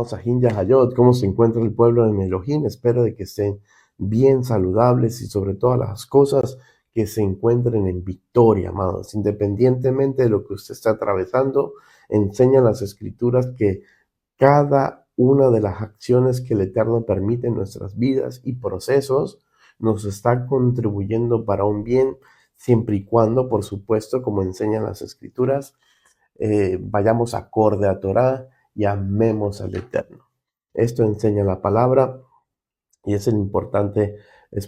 amados Sahin Yahayot, ¿cómo se encuentra el pueblo en Elohim? Espero de que estén bien saludables y sobre todas las cosas que se encuentren en victoria, amados. Independientemente de lo que usted está atravesando, enseñan las Escrituras que cada una de las acciones que el Eterno permite en nuestras vidas y procesos nos está contribuyendo para un bien, siempre y cuando, por supuesto, como enseñan las Escrituras, vayamos acorde a Torah y amemos al Eterno. Esto enseña la palabra y es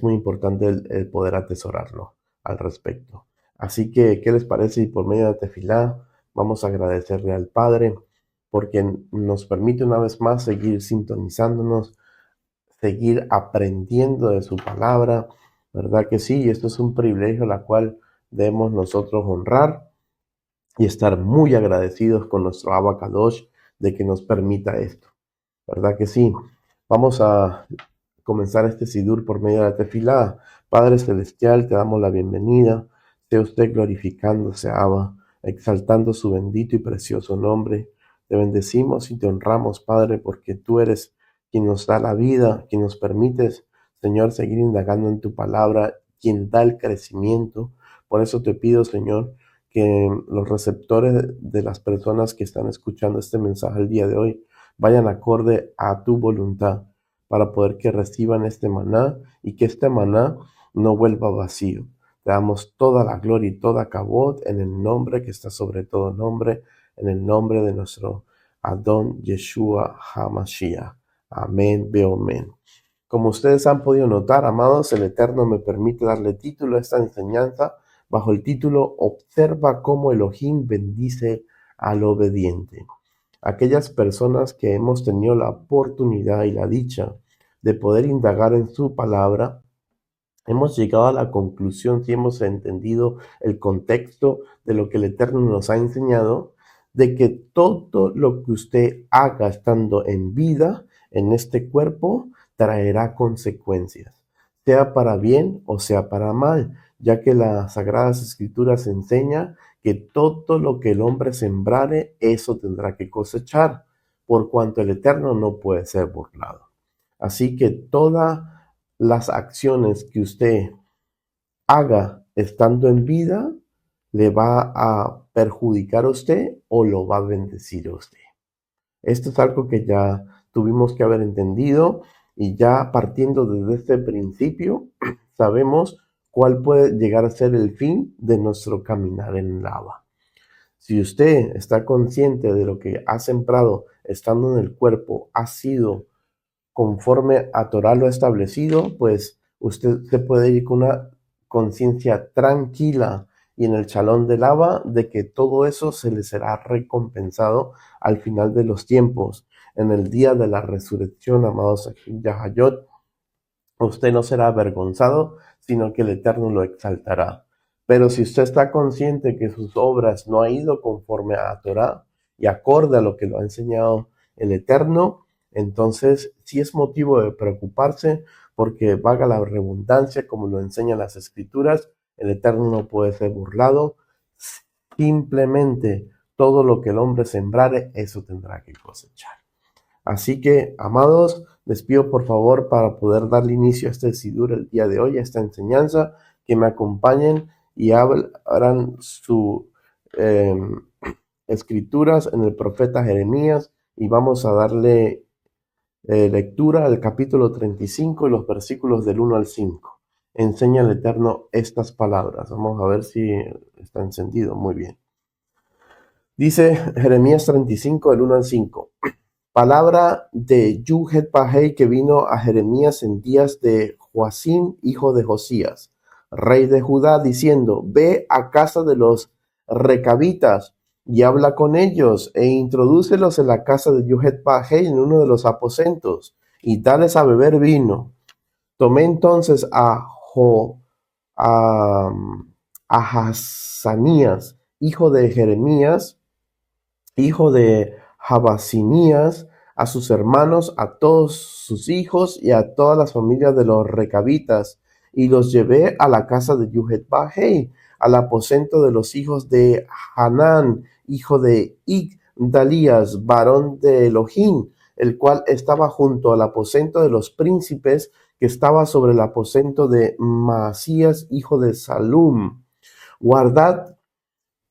muy importante el poder atesorarlo al respecto. Así que, ¿qué les parece? Y por medio de Tefilá vamos a agradecerle al Padre porque nos permite una vez más seguir sintonizándonos, seguir aprendiendo de su palabra, ¿verdad que sí? Y esto es un privilegio la cual debemos nosotros honrar y estar muy agradecidos con nuestro Abba Kadosh de que nos permita esto, ¿verdad que sí? Vamos a comenzar este Sidur por medio de la Tefilá. Padre Celestial, te damos la bienvenida. Sea usted glorificándose, Abba, exaltando su bendito y precioso nombre. Te bendecimos y te honramos, Padre, porque tú eres quien nos da la vida, quien nos permites, Señor, seguir indagando en tu palabra, quien da el crecimiento. Por eso te pido, Señor, que los receptores de las personas que están escuchando este mensaje el día de hoy vayan acorde a tu voluntad para poder que reciban este maná y que este maná no vuelva vacío. Te damos toda la gloria y toda kabod en el nombre que está sobre todo nombre, en el nombre de nuestro Adón Yeshua HaMashiach. Amén, beomen. Como ustedes han podido notar, amados, el Eterno me permite darle título a esta enseñanza bajo el título Observa cómo Elohim bendice al obediente. Aquellas personas que hemos tenido la oportunidad y la dicha de poder indagar en su palabra, hemos llegado a la conclusión, si hemos entendido el contexto de lo que el Eterno nos ha enseñado, de que todo lo que usted haga estando en vida, en este cuerpo, traerá consecuencias, sea para bien o sea para mal, ya que las Sagradas Escrituras enseñan que todo lo que el hombre sembrare, eso tendrá que cosechar, por cuanto el Eterno no puede ser burlado. Así que todas las acciones que usted haga estando en vida, le va a perjudicar a usted o lo va a bendecir a usted. Esto es algo que ya tuvimos que haber entendido y ya partiendo desde este principio, sabemos cuál puede llegar a ser el fin de nuestro caminar en lava. Si usted está consciente de lo que ha sembrado estando en el cuerpo ha sido conforme a Torah lo establecido, pues usted se puede ir con una conciencia tranquila y en el chalón de lava de que todo eso se le será recompensado al final de los tiempos. En el día de la resurrección, amados Yahayot, usted no será avergonzado, sino que el Eterno lo exaltará. Pero si usted está consciente que sus obras no han ido conforme a Torah y acorde a lo que lo ha enseñado el Eterno, entonces sí es motivo de preocuparse porque valga la redundancia, como lo enseñan las Escrituras, el Eterno no puede ser burlado. Simplemente todo lo que el hombre sembrare, eso tendrá que cosechar. Así que, amados, les pido por favor para poder darle inicio a este Sidur el día de hoy, a esta enseñanza, que me acompañen y abran sus escrituras en el profeta Jeremías y vamos a darle lectura al capítulo 35 y los versículos del 1 al 5. Enseña el Eterno estas palabras. Vamos a ver si está encendido. Muy bien. Dice Jeremías 35, del 1 al 5. Palabra de Yuhet-Pahei que vino a Jeremías en días de Joacim, hijo de Josías, rey de Judá, diciendo: Ve a casa de los recabitas y habla con ellos, e introdúcelos en la casa de Yuhet-Pahei en uno de los aposentos, y dales a beber vino. Tomé entonces a Hazanías, hijo de Jeremías, hijo de Jabasinías, a sus hermanos, a todos sus hijos y a todas las familias de los recabitas, y los llevé a la casa de Yuhet-Pahei, al aposento de los hijos de Hanán, hijo de Igdalías, varón de Elohim, el cual estaba junto al aposento de los príncipes, que estaba sobre el aposento de Maasías, hijo de Salum. Guardad,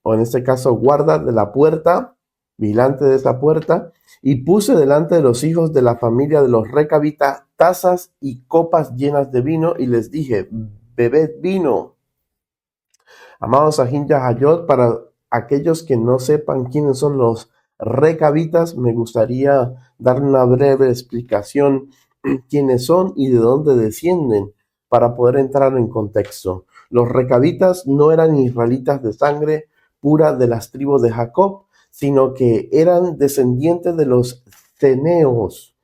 o en este caso, guarda de la puerta, vigilante de esta puerta, y puse delante de los hijos de la familia de los recabitas tazas y copas llenas de vino, y les dije, bebed vino. Amados Ahin Yahayot, para aquellos que no sepan quiénes son los recabitas, me gustaría dar una breve explicación quiénes son y de dónde descienden para poder entrar en contexto. Los recabitas no eran israelitas de sangre pura de las tribus de Jacob, sino que eran descendientes de los ceneos,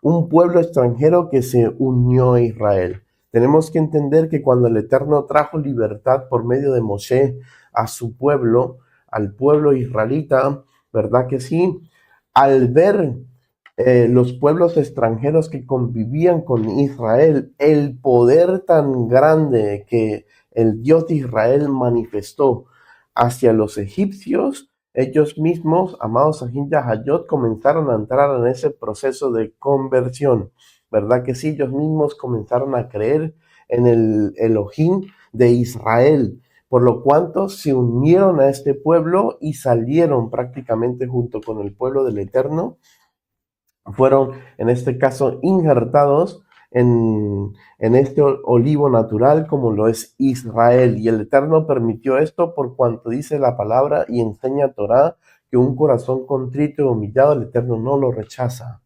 un pueblo extranjero que se unió a Israel. Tenemos que entender que cuando el Eterno trajo libertad por medio de Moshe a su pueblo, al pueblo israelita, ¿verdad que sí? Al ver los pueblos extranjeros que convivían con Israel, el poder tan grande que el Dios de Israel manifestó hacia los egipcios, ellos mismos, amados Ahin Yahayot, comenzaron a entrar en ese proceso de conversión. ¿Verdad que sí? Ellos mismos comenzaron a creer en el Elohim de Israel, por lo cuanto se unieron a este pueblo y salieron prácticamente junto con el pueblo del Eterno. Fueron, en este caso, injertados en este olivo natural como lo es Israel. Y el Eterno permitió esto por cuanto dice la palabra y enseña Torah que un corazón contrito y humillado el Eterno no lo rechaza.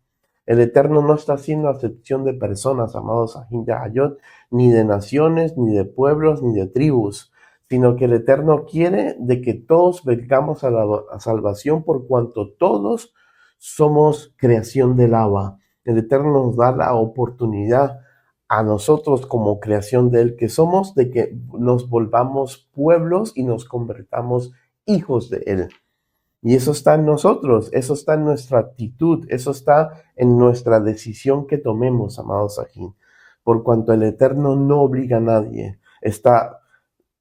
El Eterno no está haciendo acepción de personas, amados Ahin Yahayot, ni de naciones, ni de pueblos, ni de tribus, sino que el Eterno quiere de que todos vengamos a la salvación por cuanto todos somos creación del Abba. El Eterno nos da la oportunidad a nosotros como creación de Él que somos, de que nos volvamos pueblos y nos convertamos hijos de Él. Y eso está en nosotros, eso está en nuestra actitud, eso está en nuestra decisión que tomemos, amados aquí. Por cuanto el Eterno no obliga a nadie, está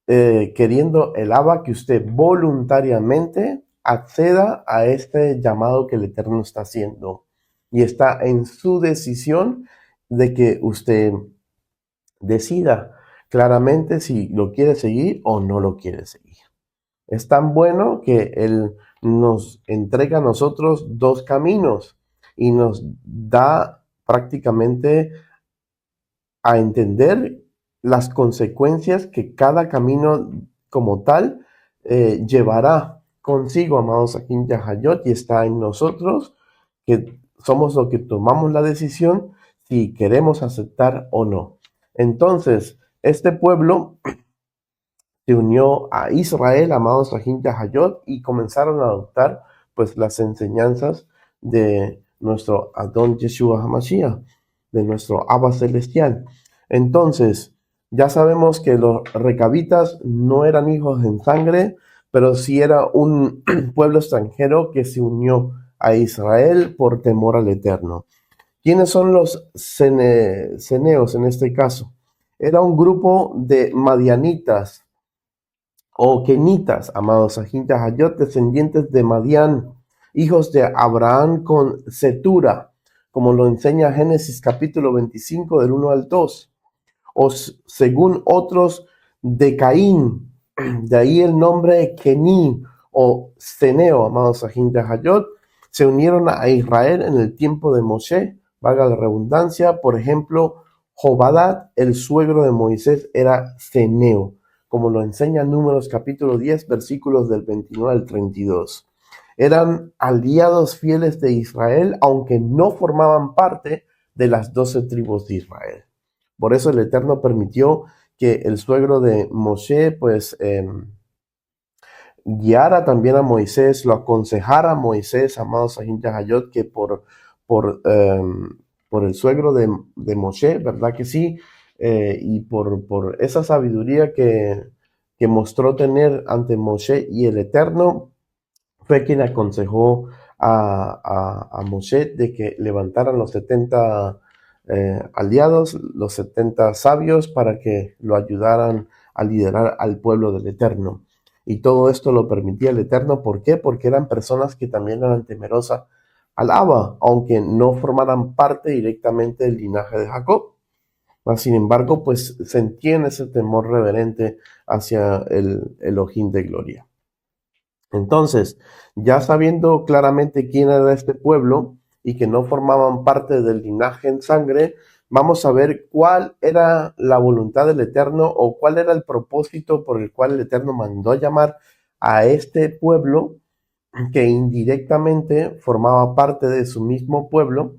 queriendo el Abba que usted voluntariamente acceda a este llamado que el Eterno está haciendo. Y está en su decisión de que usted decida claramente si lo quiere seguir o no lo quiere seguir. Es tan bueno que Él nos entrega a nosotros dos caminos y nos da prácticamente a entender las consecuencias que cada camino como tal llevará consigo, amados Ahin Yahayot, y está en nosotros que somos los que tomamos la decisión si queremos aceptar o no. Entonces, este pueblo se unió a Israel, amados Ahin Yahayot, y comenzaron a adoptar pues las enseñanzas de nuestro Adón Yeshua HaMashiach, de nuestro Abba Celestial. Entonces, ya sabemos que los recabitas no eran hijos en sangre, pero sí era un pueblo extranjero que se unió a Israel por temor al Eterno. ¿Quiénes son los ceneos en este caso? Era un grupo de madianitas o kenitas, amados Ahin Yahayot, descendientes de Madián, hijos de Abraham con Setura, como lo enseña Génesis capítulo 25 del 1 al 2, o según otros de Caín, de ahí el nombre Kení o Ceneo, amados Ahin Yahayot, se unieron a Israel en el tiempo de Moshe, valga la redundancia. Por ejemplo, Jobadat, el suegro de Moisés, era Ceneo, como lo enseña Números capítulo 10, versículos del 29 al 32. Eran aliados fieles de Israel, aunque no formaban parte de las 12 tribus de Israel. Por eso el Eterno permitió que el suegro de Moshe, pues, guiara también a Moisés, lo aconsejara a Moisés, amados Ahin Yahayot, que por el suegro de Moshe, ¿verdad que sí? Y por esa sabiduría que mostró tener ante Moshe y el Eterno, fue quien aconsejó a Moshe de que levantaran los 70 aliados, los 70 sabios, para que lo ayudaran a liderar al pueblo del Eterno. Y todo esto lo permitía el Eterno. ¿Por qué? Porque eran personas que también eran temerosas al Abba, aunque no formaran parte directamente del linaje de Jacob. Sin embargo, pues sentían ese temor reverente hacia el Elohim de gloria. Entonces, ya sabiendo claramente quién era este pueblo y que no formaban parte del linaje en sangre, vamos a ver cuál era la voluntad del Eterno o cuál era el propósito por el cual el Eterno mandó llamar a este pueblo que indirectamente formaba parte de su mismo pueblo,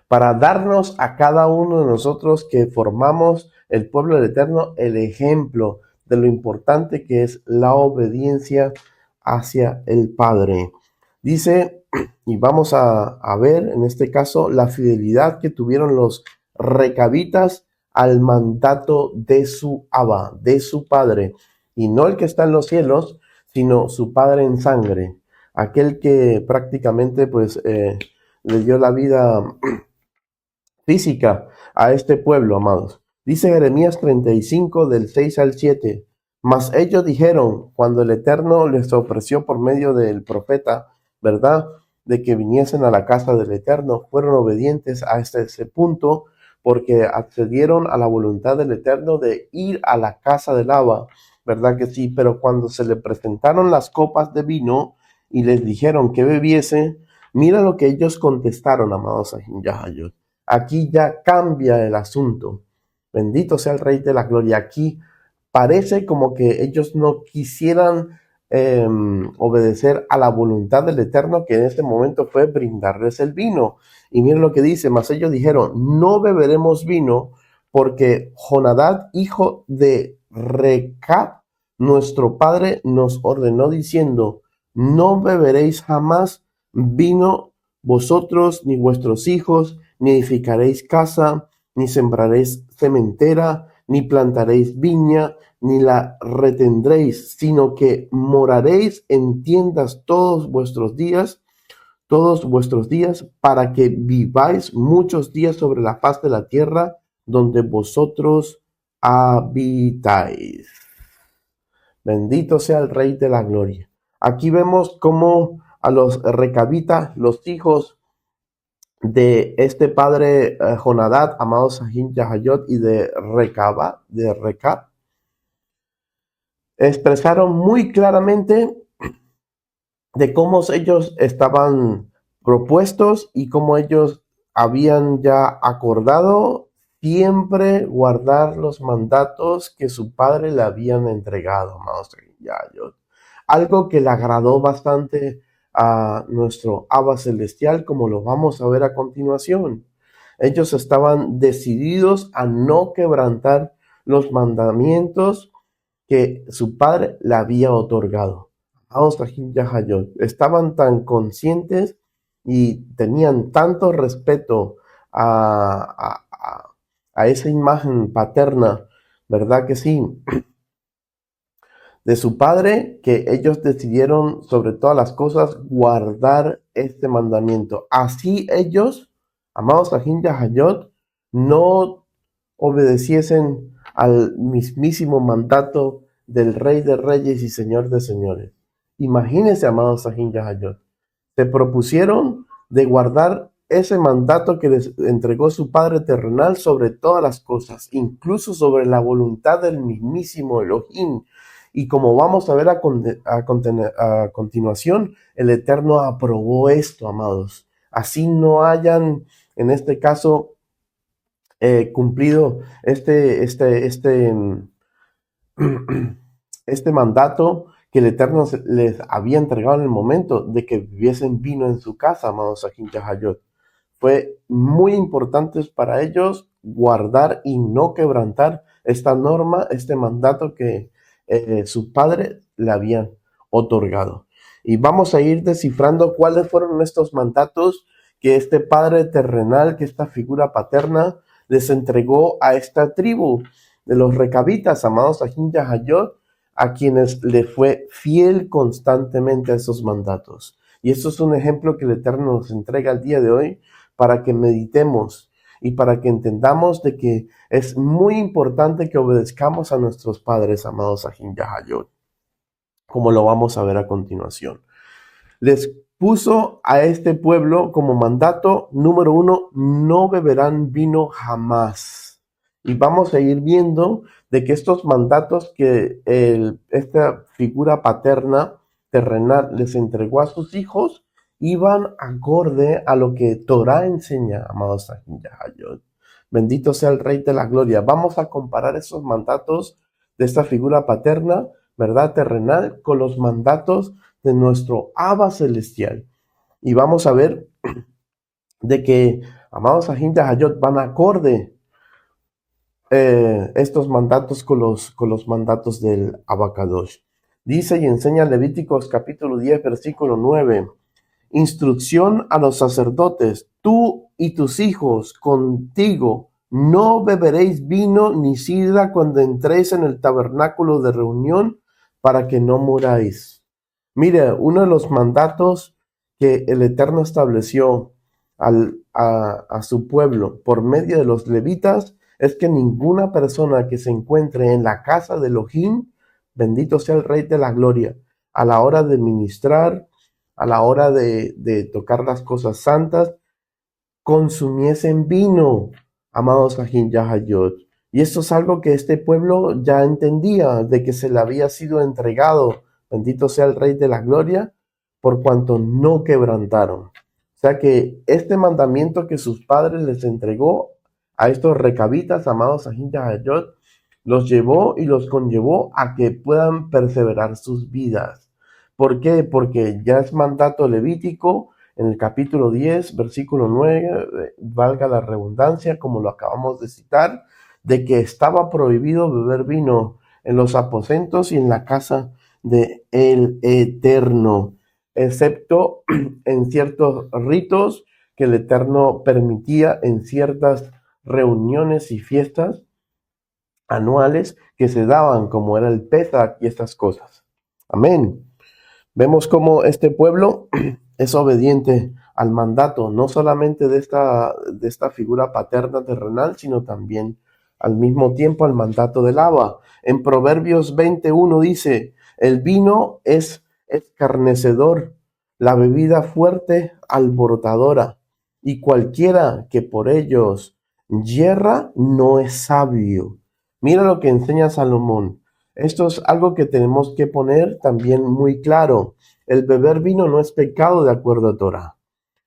para darnos a cada uno de nosotros que formamos el pueblo del Eterno el ejemplo de lo importante que es la obediencia hacia el Padre. Dice, y vamos a ver en este caso la fidelidad que tuvieron los recabitas al mandato de su Abba, de su Padre, y no el que está en los cielos, sino su Padre en sangre, aquel que prácticamente pues le dio la vida física a este pueblo, amados. Dice Jeremías 35 del 6 al 7. Mas ellos dijeron, cuando el Eterno les ofreció por medio del profeta, ¿verdad?, de que viniesen a la casa del Eterno, fueron obedientes a ese punto, porque accedieron a la voluntad del Eterno de ir a la casa del Abba, ¿verdad que sí? Pero cuando se le presentaron las copas de vino y les dijeron que bebiese, mira lo que ellos contestaron, amados Yahayot. Aquí ya cambia el asunto. Bendito sea el Rey de la Gloria. Aquí parece como que ellos no quisieran obedecer a la voluntad del Eterno, que en este momento fue brindarles el vino. Y miren lo que dice, mas ellos dijeron, no beberemos vino, porque Jonadab, hijo de Recab, nuestro padre, nos ordenó diciendo, no beberéis jamás vino vosotros, ni vuestros hijos, ni edificaréis casa, ni sembraréis sementera, ni plantaréis viña, ni la retendréis, sino que moraréis en tiendas todos vuestros días, para que viváis muchos días sobre la faz de la tierra donde vosotros habitáis. Bendito sea el Rey de la Gloria. Aquí vemos cómo a los recabitas, los hijos de este padre Jonadab, amado Sahin Yahayot, y de Recab, expresaron muy claramente de cómo ellos estaban propuestos y cómo ellos habían ya acordado siempre guardar los mandatos que su padre le habían entregado, amados Sahin Yahayot. Algo que le agradó bastante a nuestro Abba Celestial, como lo vamos a ver a continuación. Ellos estaban decididos a no quebrantar los mandamientos que su padre le había otorgado. Estaban tan conscientes y tenían tanto respeto a esa imagen paterna, ¿verdad que sí?, de su padre, que ellos decidieron sobre todas las cosas guardar este mandamiento. Así ellos, amados Sahin Yahayot, no obedeciesen al mismísimo mandato del Rey de Reyes y Señor de Señores. Imagínense, amados Sahin Yahayot, se propusieron de guardar ese mandato que les entregó su Padre terrenal sobre todas las cosas, incluso sobre la voluntad del mismísimo Elohim. Y como vamos a ver a continuación, el Eterno aprobó esto, amados. Así no hayan, en este caso, cumplido este mandato que el Eterno les había entregado en el momento de que viviesen vino en su casa, amados Sahin Yahayot. Fue muy importante para ellos guardar y no quebrantar esta norma, este mandato que su padre le habían otorgado. Y vamos a ir descifrando cuáles fueron estos mandatos que este padre terrenal, que esta figura paterna, les entregó a esta tribu de los recabitas, amados Sahin Yahayot, a quienes le fue fiel constantemente a esos mandatos. Y esto es un ejemplo que el Eterno nos entrega el día de hoy para que meditemos y para que entendamos de que es muy importante que obedezcamos a nuestros padres, amados Sahin Yahayot, como lo vamos a ver a continuación. Les puso a este pueblo como mandato número 1, no beberán vino jamás. Y vamos a ir viendo de que estos mandatos que esta figura paterna terrenal les entregó a sus hijos iban acorde a lo que Torah enseña, amados Yahayot. Bendito sea el Rey de la Gloria. Vamos a comparar esos mandatos de esta figura paterna, ¿verdad? Terrenal, con los mandatos de nuestro Abba celestial. Y vamos a ver de que, amados Ahin Yahayot, van acorde estos mandatos con los mandatos del Abacadosh. Dice y enseña Levíticos capítulo 10, versículo 9. Instrucción a los sacerdotes, tú y tus hijos contigo, no beberéis vino ni sidra cuando entréis en el tabernáculo de reunión para que no muráis. Mire, uno de los mandatos que el Eterno estableció a su pueblo por medio de los levitas es que ninguna persona que se encuentre en la casa de Elohim, bendito sea el Rey de la Gloria, a la hora de ministrar, a la hora de tocar las cosas santas, consumiesen vino, amados Ahin Yahayot. Y esto es algo que este pueblo ya entendía, de que se le había sido entregado, bendito sea el Rey de la Gloria, por cuanto no quebrantaron. O sea que este mandamiento que sus padres les entregó a estos recabitas, amados Ahin Yahayot, los llevó y los conllevó a que puedan perseverar sus vidas. ¿Por qué? Porque ya es mandato levítico en el capítulo 10, versículo 9, valga la redundancia, como lo acabamos de citar, de que estaba prohibido beber vino en los aposentos y en la casa de el Eterno, excepto en ciertos ritos que el Eterno permitía en ciertas reuniones y fiestas anuales que se daban, como era el Pesach y estas cosas. Amén. Vemos cómo este pueblo es obediente al mandato, no solamente de esta figura paterna terrenal, sino también al mismo tiempo al mandato del Abba. En Proverbios 21 dice, el vino es escarnecedor, la bebida fuerte alborotadora, y cualquiera que por ellos yerra no es sabio. Mira lo que enseña Salomón. Esto es algo que tenemos que poner también muy claro. El beber vino no es pecado de acuerdo a Torah.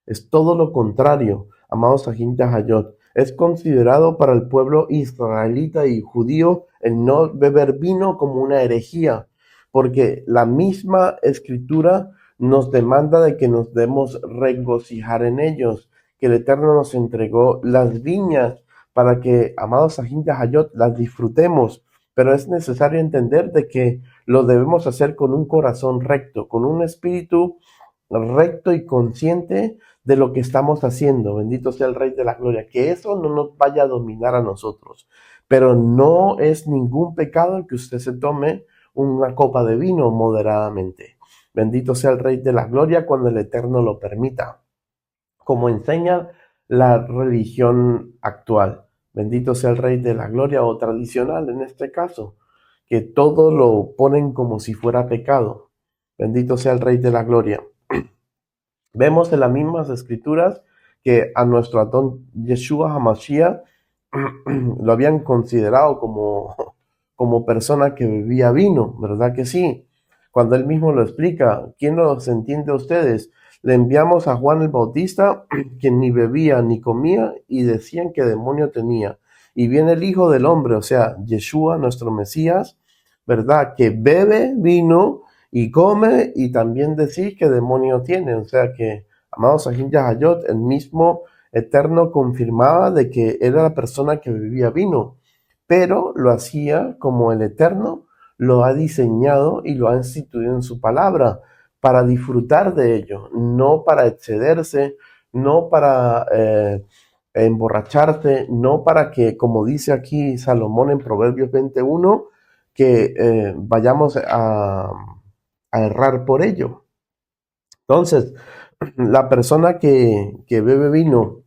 Es todo lo contrario, amados Ahin Yahayot. Es considerado para el pueblo israelita y judío el no beber vino como una herejía, porque la misma escritura nos demanda de que nos debemos regocijar en ellos, que el Eterno nos entregó las viñas para que, amados Ahin Yahayot, las disfrutemos. Pero es necesario entender de que lo debemos hacer con un corazón recto, con un espíritu recto y consciente de lo que estamos haciendo. Bendito sea el Rey de la Gloria. Que eso no nos vaya a dominar a nosotros. Pero no es ningún pecado el que usted se tome una copa de vino moderadamente. Bendito sea el Rey de la Gloria cuando el Eterno lo permita, como enseña la religión actual. Bendito sea el Rey de la Gloria, o tradicional en este caso, que todo lo ponen como si fuera pecado. Bendito sea el Rey de la Gloria. Vemos en las mismas escrituras que a nuestro Adón Yeshua HaMashiach lo habían considerado como persona que bebía vino, ¿verdad que sí? Cuando él mismo lo explica, ¿quién los entiende a ustedes? Le enviamos a Juan el Bautista, quien ni bebía ni comía, y decían que demonio tenía. Y viene el Hijo del Hombre, o sea, Yeshua, nuestro Mesías, ¿verdad? Que bebe vino y come, y también decir que demonio tiene. O sea que, amados Ahin Yahayot, el mismo Eterno confirmaba de que era la persona que bebía vino, pero lo hacía como el Eterno lo ha diseñado y lo ha instituido en su palabra, para disfrutar de ello, no para excederse, no para emborracharse, no para que, como dice aquí Salomón en Proverbios 21, que vayamos a errar por ello. Entonces, la persona que bebe vino,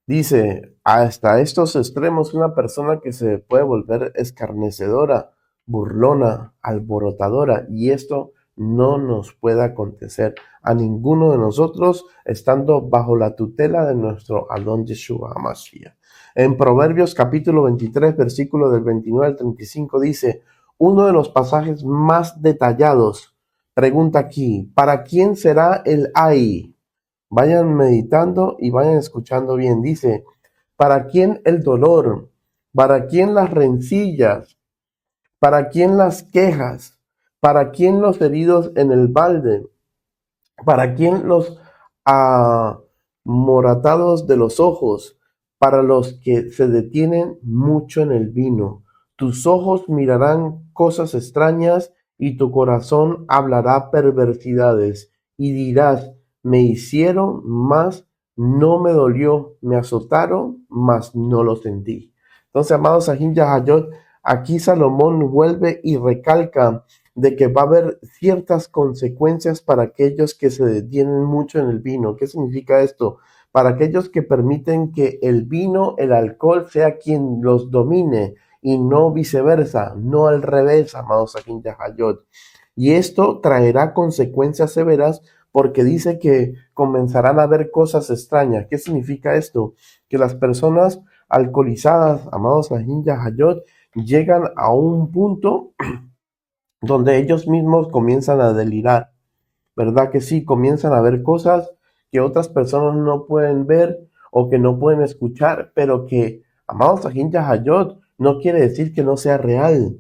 dice, hasta estos extremos, una persona que se puede volver escarnecedora, burlona, alborotadora, y esto no nos pueda acontecer a ninguno de nosotros estando bajo la tutela de nuestro Adón Yeshua HaMashiach. En Proverbios capítulo 23, versículo del 29 al 35 dice, uno de los pasajes más detallados, pregunta aquí, ¿para quién será el ay? Vayan meditando y vayan escuchando bien. Dice, ¿para quién el dolor? ¿Para quién las rencillas? ¿Para quién las quejas? ¿Para quién los heridos en el balde? ¿Para quién los amoratados de los ojos? Para los que se detienen mucho en el vino. Tus ojos mirarán cosas extrañas y tu corazón hablará perversidades. Y dirás, me hicieron, mas no me dolió. Me azotaron, mas no lo sentí. Entonces, amados Ahin Yahayot, aquí Salomón vuelve y recalca de que va a haber ciertas consecuencias para aquellos que se detienen mucho en el vino. ¿Qué significa esto? Para aquellos que permiten que el vino, el alcohol, sea quien los domine y no viceversa, no al revés, amados Ahin Yahayot. Y esto traerá consecuencias severas porque dice que comenzarán a ver cosas extrañas. ¿Qué significa esto? Que las personas alcoholizadas, amados Ahin Yahayot, llegan a un punto donde ellos mismos comienzan a delirar, ¿verdad que sí? Comienzan a ver cosas que otras personas no pueden ver o que no pueden escuchar, pero que, amados Sahin Yahayot, no quiere decir que no sea real,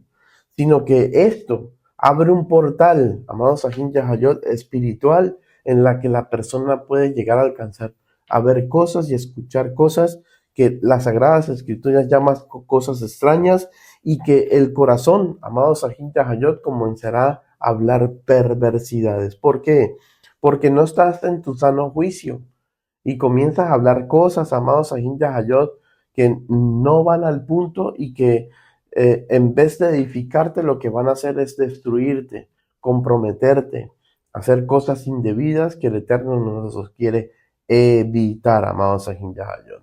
sino que esto abre un portal, amados Sahin Yahayot, espiritual, en la que la persona puede llegar a alcanzar a ver cosas y escuchar cosas que las Sagradas Escrituras llaman cosas extrañas y que el corazón, amados Sahin Yahayot, comenzará a hablar perversidades. ¿Por qué? Porque no estás en tu sano juicio y comienzas a hablar cosas, amados Sahin Yahayot, que no van al punto y que en vez de edificarte, lo que van a hacer es destruirte, comprometerte, hacer cosas indebidas que el Eterno nos quiere evitar, amados Sahin Yahayot.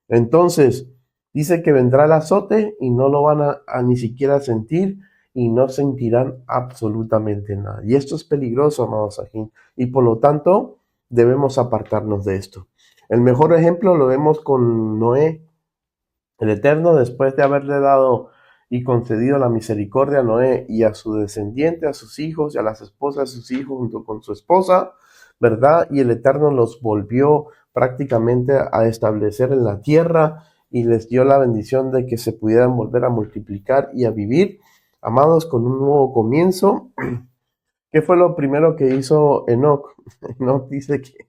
Entonces, dice que vendrá el azote y no lo van a ni siquiera sentir y no sentirán absolutamente nada. Y esto es peligroso, amados Sahin, y por lo tanto debemos apartarnos de esto. El mejor ejemplo lo vemos con Noé. El Eterno, después de haberle dado y concedido la misericordia a Noé y a su descendiente, a sus hijos y a las esposas de sus hijos junto con su esposa, ¿verdad? Y el Eterno los volvió prácticamente a establecer en la tierra y les dio la bendición de que se pudieran volver a multiplicar y a vivir, amados, con un nuevo comienzo. ¿Qué fue lo primero que hizo Enoc? Enoc dice que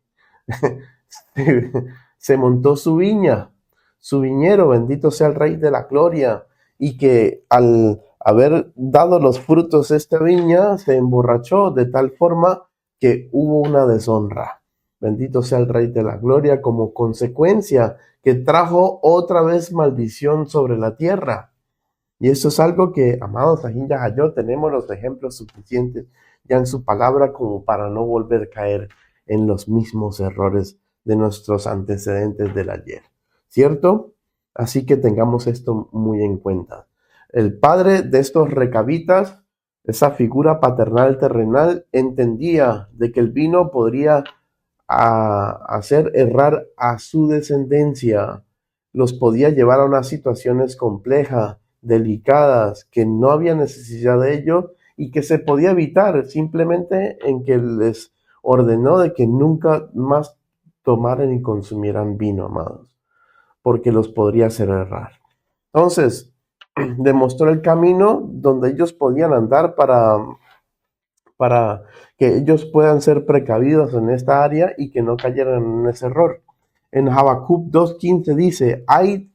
se montó su viña, su viñero, bendito sea el Rey de la Gloria, y que al haber dado los frutos de esta viña, se emborrachó de tal forma que hubo una deshonra. Bendito sea el Rey de la Gloria, como consecuencia que trajo otra vez maldición sobre la tierra. Y eso es algo que, amados Sahin Yahayot, tenemos los ejemplos suficientes ya en su palabra como para no volver a caer en los mismos errores de nuestros antecedentes del ayer. ¿Cierto? Así que tengamos esto muy en cuenta. El padre de estos recabitas, esa figura paternal terrenal, entendía de que el vino podría hacer errar a su descendencia, los podía llevar a unas situaciones complejas, delicadas, que no había necesidad de ello y que se podía evitar simplemente en que les ordenó de que nunca más tomaran y consumieran vino, amados, porque los podría hacer errar. Entonces, demostró el camino donde ellos podían andar para que ellos puedan ser precavidos en esta área y que no cayeran en ese error. En Habacuc 2:15 dice, hay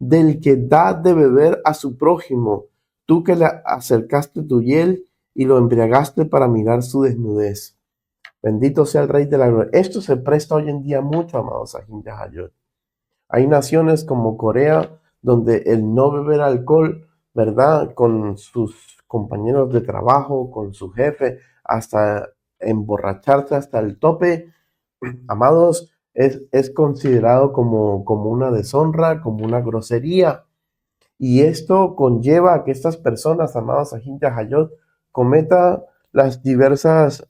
del que da de beber a su prójimo, tú que le acercaste tu hiel y lo embriagaste para mirar su desnudez. Bendito sea el Rey de la Gloria. Esto se presta hoy en día mucho, amados Sahin Yahayot. Hay naciones como Corea donde el no beber alcohol, ¿verdad? Con sus compañeros de trabajo, con su jefe, hasta emborracharse hasta el tope, amados, es considerado como una deshonra, como una grosería. Y esto conlleva a que estas personas, amados Sahin Yahayot, cometa las diversas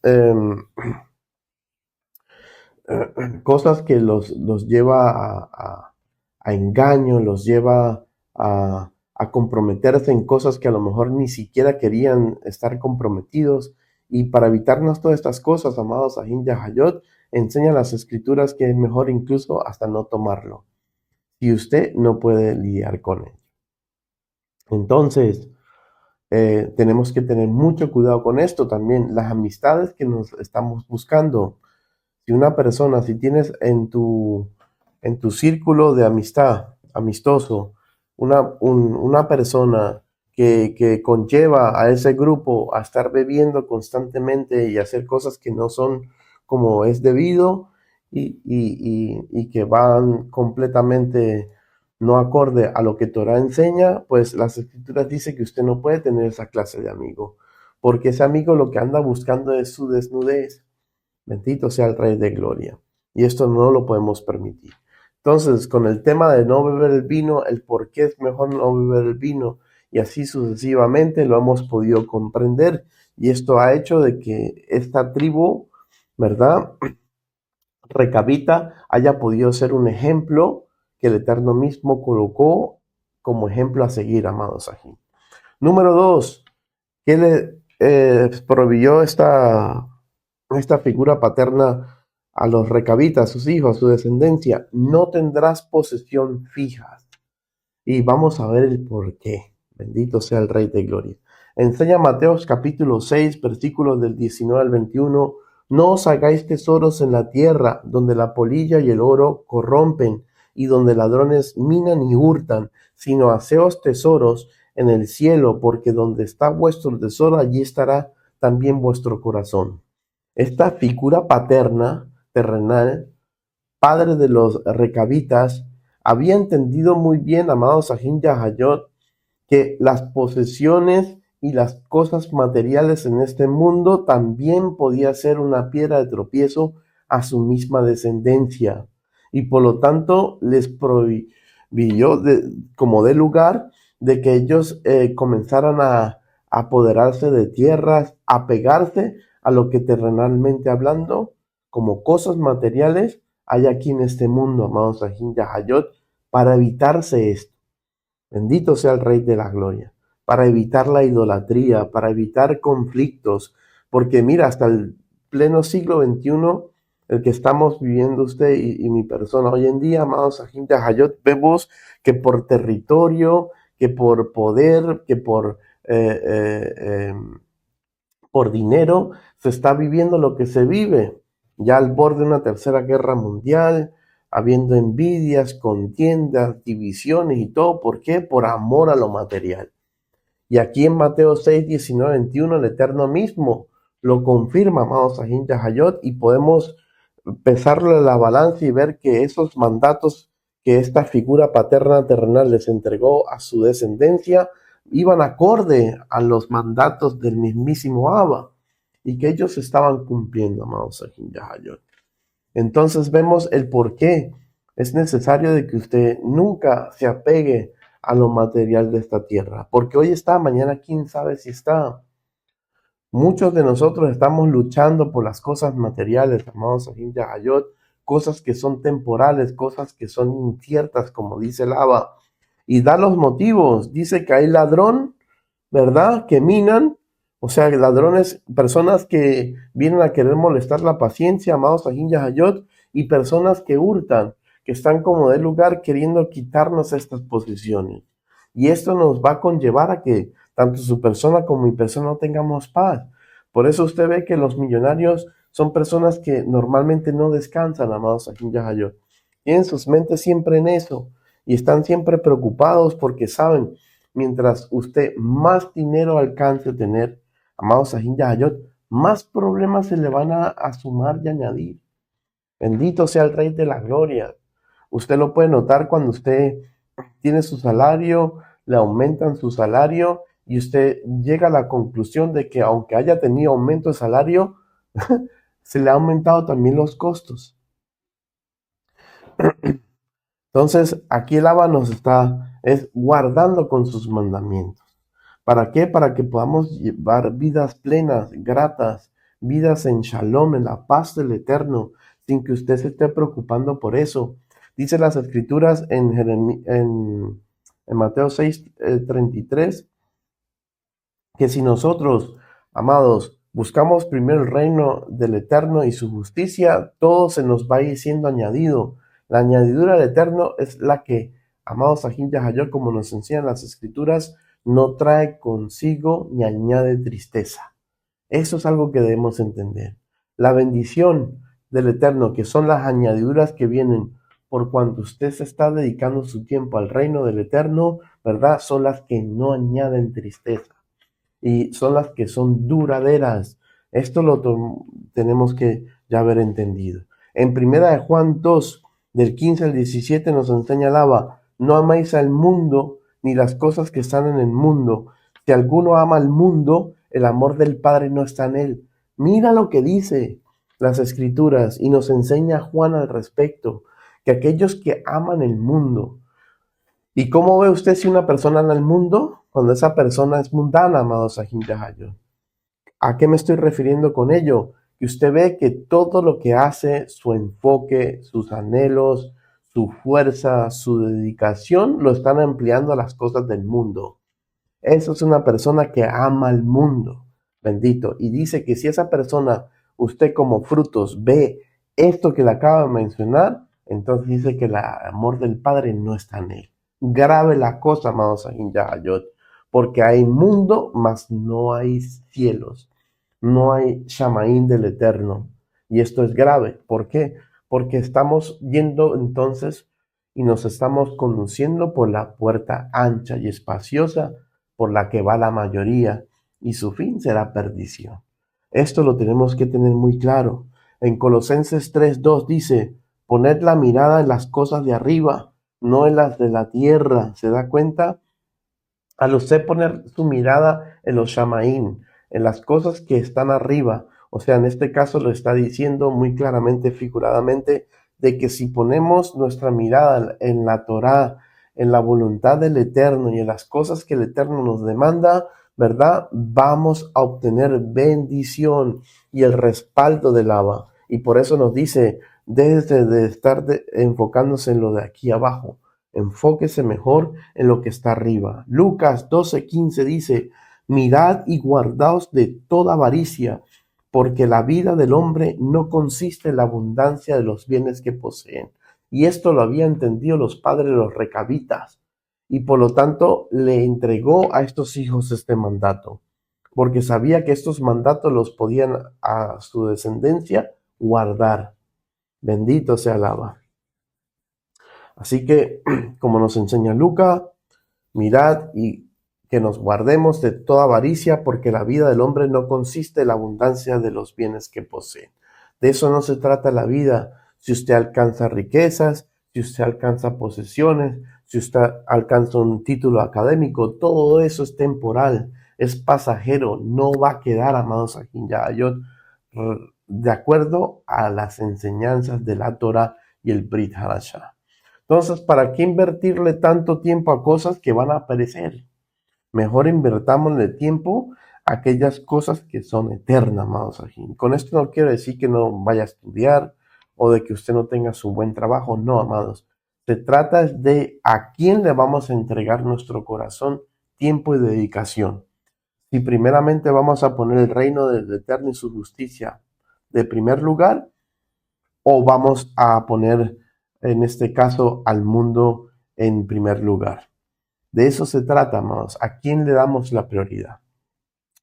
cosas que los lleva a engaño, los lleva a comprometerse en cosas que a lo mejor ni siquiera querían estar comprometidos. Y para evitarnos todas estas cosas, amados Ahin Yahayot, enseña las escrituras que es mejor incluso hasta no tomarlo, si usted no puede lidiar con él. Entonces, tenemos que tener mucho cuidado con esto también. Las amistades que nos estamos buscando. Si una persona, si tienes en tu círculo de amistad, amistoso, una persona que conlleva a ese grupo a estar bebiendo constantemente y hacer cosas que no son como es debido y que van completamente no acorde a lo que Torah enseña, pues las escrituras dicen que usted no puede tener esa clase de amigo, porque ese amigo lo que anda buscando es su desnudez. Bendito sea el Rey de Gloria. Y esto no lo podemos permitir. Entonces, con el tema de no beber el vino, el por qué es mejor no beber el vino, y así sucesivamente lo hemos podido comprender. Y esto ha hecho de que esta tribu, ¿verdad?, recabita, haya podido ser un ejemplo que el Eterno mismo colocó como ejemplo a seguir, amados aquí. Número 2, ¿qué le proveyó esta figura paterna a los recabitas, a sus hijos, a su descendencia? No tendrás posesión fija. Y vamos a ver el por qué. Bendito sea el Rey de Gloria. Enseña Mateos capítulo 6, versículos del 19 al 21. No os hagáis tesoros en la tierra, donde la polilla y el oro corrompen, y donde ladrones minan y hurtan, sino haceos tesoros en el cielo, porque donde está vuestro tesoro, allí estará también vuestro corazón. Esta figura paterna, terrenal, padre de los recabitas, había entendido muy bien, amados Ahin Yahayot, que las posesiones y las cosas materiales en este mundo también podía ser una piedra de tropiezo a su misma descendencia. Y por lo tanto les prohibió como de lugar de que ellos comenzaran a apoderarse de tierras, a pegarse a lo que terrenalmente hablando, como cosas materiales, hay aquí en este mundo, amados Ahin Yahayot, para evitarse esto. Bendito sea el Rey de la Gloria, para evitar la idolatría, para evitar conflictos, porque mira, hasta el pleno siglo XXI, el que estamos viviendo usted y mi persona hoy en día, amados Ahin Yahayot, vemos que por territorio, que por poder, que por dinero, se está viviendo lo que se vive, ya al borde de una tercera guerra mundial, habiendo envidias, contiendas, divisiones y todo. ¿Por qué? Por amor a lo material. Y aquí en Mateo 6, 19, 21, el Eterno mismo lo confirma, amados Ahin Yahayot, y podemos pesarle la balanza y ver que esos mandatos que esta figura paterna terrenal les entregó a su descendencia iban acorde a los mandatos del mismísimo Abba y que ellos estaban cumpliendo, amados Ahin Yahayot. Entonces vemos el por qué es necesario de que usted nunca se apegue a lo material de esta tierra, porque hoy está, mañana quién sabe si está. Muchos de nosotros estamos luchando por las cosas materiales, amados Ahin Yahayot, cosas que son temporales, cosas que son inciertas, como dice el Abba, y da los motivos. Dice que hay ladrón, ¿verdad?, que minan, o sea, ladrones, personas que vienen a querer molestar la paciencia, amados Ahin Yahayot, y personas que hurtan, que están como de lugar queriendo quitarnos estas posiciones. Y esto nos va a conllevar a que tanto su persona como mi persona no tengamos paz. Por eso usted ve que los millonarios son personas que normalmente no descansan, amados Ahin Yahayot. Tienen sus mentes siempre en eso y están siempre preocupados porque saben, mientras usted más dinero alcance a tener, amados Ahin Yahayot, más problemas se le van a sumar y añadir. Bendito sea el Rey de la Gloria. Usted lo puede notar cuando usted tiene su salario, le aumentan su salario y usted llega a la conclusión de que aunque haya tenido aumento de salario, se le ha aumentado también los costos. Entonces, aquí el Abba nos está guardando con sus mandamientos. ¿Para qué? Para que podamos llevar vidas plenas, gratas, vidas en shalom, en la paz del Eterno, sin que usted se esté preocupando por eso. Dice las Escrituras en Mateo 6:33, que si nosotros, amados, buscamos primero el reino del Eterno y su justicia, todo se nos va a ir siendo añadido. La añadidura del Eterno es la que, amados Ahin Yahayot, como nos enseñan las Escrituras, no trae consigo ni añade tristeza. Eso es algo que debemos entender. La bendición del Eterno, que son las añadiduras que vienen por cuanto usted se está dedicando su tiempo al reino del Eterno, ¿verdad? Son las que no añaden tristeza y son las que son duraderas. Esto lo tenemos que ya haber entendido. En primera de Juan 2, del 15 al 17 nos enseña no amáis al mundo ni las cosas que están en el mundo. Si alguno ama al mundo, el amor del Padre no está en él. Mira lo que dice las Escrituras y nos enseña Juan al respecto, que aquellos que aman el mundo. ¿Y cómo ve usted si una persona ama el mundo? Cuando esa persona es mundana, amados Sahim Yahayo. ¿A qué me estoy refiriendo con ello? Que usted ve que todo lo que hace, su enfoque, sus anhelos, su fuerza, su dedicación, lo están empleando a las cosas del mundo. Eso es una persona que ama el mundo, bendito. Y dice que si esa persona, usted como frutos ve esto que le acabo de mencionar, entonces dice que el amor del Padre no está en él. Grave la cosa, amados Sahim Yahayot, porque hay mundo, mas no hay cielos. No hay Shamaín del Eterno. Y esto es grave. ¿Por qué? Porque estamos yendo entonces y nos estamos conduciendo por la puerta ancha y espaciosa por la que va la mayoría, y su fin será perdición. Esto lo tenemos que tener muy claro. En Colosenses 3:2 dice, poned la mirada en las cosas de arriba, no en las de la tierra. ¿Se da cuenta? Al usted poner su mirada en los Shamaín, en las cosas que están arriba, o sea, en este caso lo está diciendo muy claramente, figuradamente, de que si ponemos nuestra mirada en la Torá, en la voluntad del Eterno y en las cosas que el Eterno nos demanda, ¿verdad? Vamos a obtener bendición y el respaldo del Abba. Y por eso nos dice, desde de estar enfocándose en lo de aquí abajo, enfóquese mejor en lo que está arriba. Lucas 12:15 dice, mirad y guardaos de toda avaricia, porque la vida del hombre no consiste en la abundancia de los bienes que poseen. Y esto lo habían entendido los padres de los recabitas, y por lo tanto le entregó a estos hijos este mandato, porque sabía que estos mandatos los podían a su descendencia guardar. Bendito sea el Abba. Así que, como nos enseña Lucas, mirad y que nos guardemos de toda avaricia, porque la vida del hombre no consiste en la abundancia de los bienes que posee. De eso no se trata la vida. Si usted alcanza riquezas, si usted alcanza posesiones, si usted alcanza un título académico, todo eso es temporal, es pasajero, no va a quedar, amados aquí ya. Yo, de acuerdo a las enseñanzas de la Torah y el Brit Hadashah. Entonces, ¿para qué invertirle tanto tiempo a cosas que van a perecer? Mejor invertámosle tiempo a aquellas cosas que son eternas, amados Ajín. Con esto no quiero decir que no vaya a estudiar o de que usted no tenga su buen trabajo. No, amados. Se trata de a quién le vamos a entregar nuestro corazón, tiempo y dedicación. Si primeramente vamos a poner el reino del Eterno y su justicia de primer lugar, o vamos a poner, en este caso, al mundo en primer lugar. De eso se trata, amados. ¿A quién le damos la prioridad?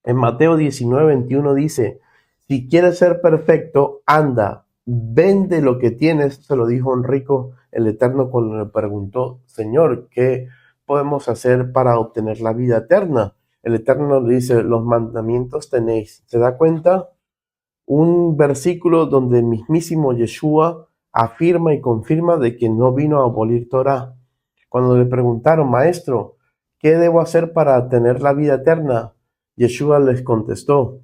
En Mateo 19:21 dice, si quieres ser perfecto, anda, vende lo que tienes. Se lo dijo un rico, el Eterno, cuando le preguntó, Señor, ¿qué podemos hacer para obtener la vida eterna? El Eterno le dice, los mandamientos tenéis. ¿Se da cuenta? Un versículo donde el mismísimo Yeshua afirma y confirma de que no vino a abolir Torah. Cuando le preguntaron, maestro, ¿qué debo hacer para tener la vida eterna? Yeshua les contestó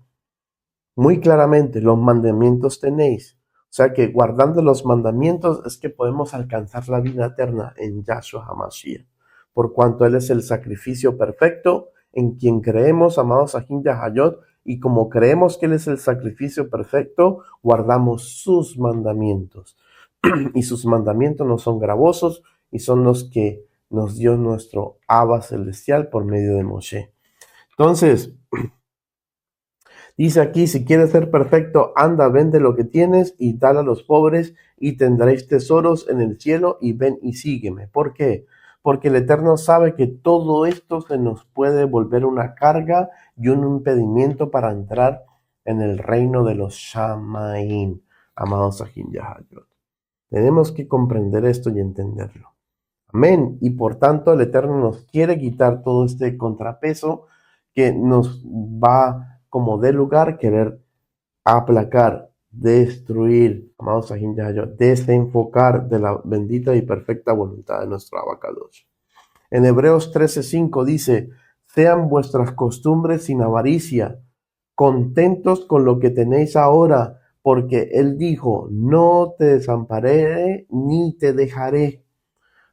muy claramente, los mandamientos tenéis. O sea que guardando los mandamientos es que podemos alcanzar la vida eterna en Yahshua HaMashiach, por cuanto Él es el sacrificio perfecto en quien creemos, amados Ahin Yahayot, y como creemos que Él es el sacrificio perfecto, guardamos sus mandamientos. Y sus mandamientos no son gravosos y son los que nos dio nuestro Abba celestial por medio de Moshe. Entonces, dice aquí, si quieres ser perfecto, anda, vende lo que tienes y dale a los pobres y tendréis tesoros en el cielo y ven y sígueme. ¿Por qué? Porque el Eterno sabe que todo esto se nos puede volver una carga y un impedimento para entrar en el reino de los Shamaim, amados Ahin Yahayot. Tenemos que comprender esto y entenderlo. Amén. Y por tanto el Eterno nos quiere quitar todo este contrapeso que nos va como de lugar querer aplacar, destruir, amados Ahin Yahayot, desenfocar de la bendita y perfecta voluntad de nuestro Abacadosh. En Hebreos 13:5 dice, sean vuestras costumbres sin avaricia, contentos con lo que tenéis ahora, porque Él dijo, no te desampararé ni te dejaré.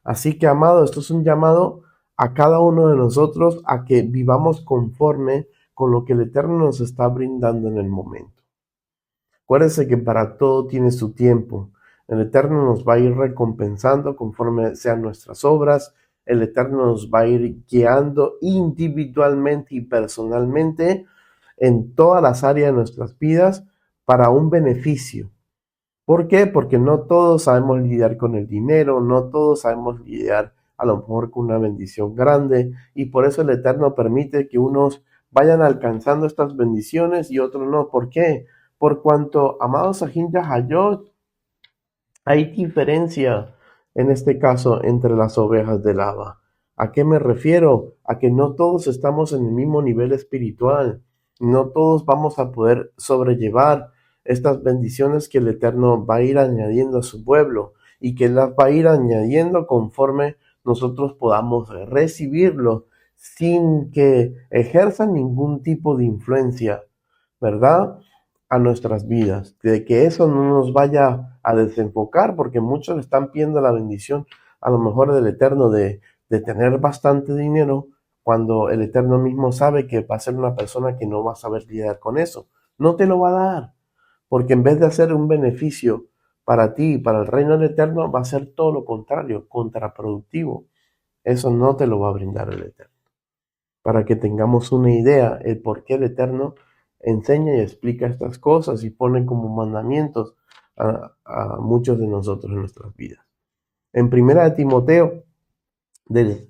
Así que, amado, esto es un llamado a cada uno de nosotros a que vivamos conforme con lo que el Eterno nos está brindando en el momento. Acuérdense que para todo tiene su tiempo. El Eterno nos va a ir recompensando conforme sean nuestras obras. El Eterno nos va a ir guiando individualmente y personalmente en todas las áreas de nuestras vidas para un beneficio. ¿Por qué? Porque no todos sabemos lidiar con el dinero, no todos sabemos lidiar a lo mejor con una bendición grande, y por eso el Eterno permite que unos vayan alcanzando estas bendiciones y otros no. ¿Por qué? Por cuanto, amados Ahin Yahayot, hay diferencia en este caso entre las ovejas del Abba. ¿A qué me refiero? A que no todos estamos en el mismo nivel espiritual, no todos vamos a poder sobrellevar estas bendiciones que el Eterno va a ir añadiendo a su pueblo y que las va a ir añadiendo conforme nosotros podamos recibirlo sin que ejerzan ningún tipo de influencia, ¿verdad? A nuestras vidas, de que eso no nos vaya a desenfocar, porque muchos están pidiendo la bendición a lo mejor del Eterno de tener bastante dinero, cuando el Eterno mismo sabe que va a ser una persona que no va a saber lidiar con eso. No te lo va a dar, porque en vez de hacer un beneficio para ti y para el reino del Eterno, va a ser todo lo contrario, contraproductivo. Eso no te lo va a brindar el Eterno. Para que tengamos una idea, el por qué el Eterno enseña y explica estas cosas y pone como mandamientos a muchos de nosotros en nuestras vidas. En 1 Timoteo, del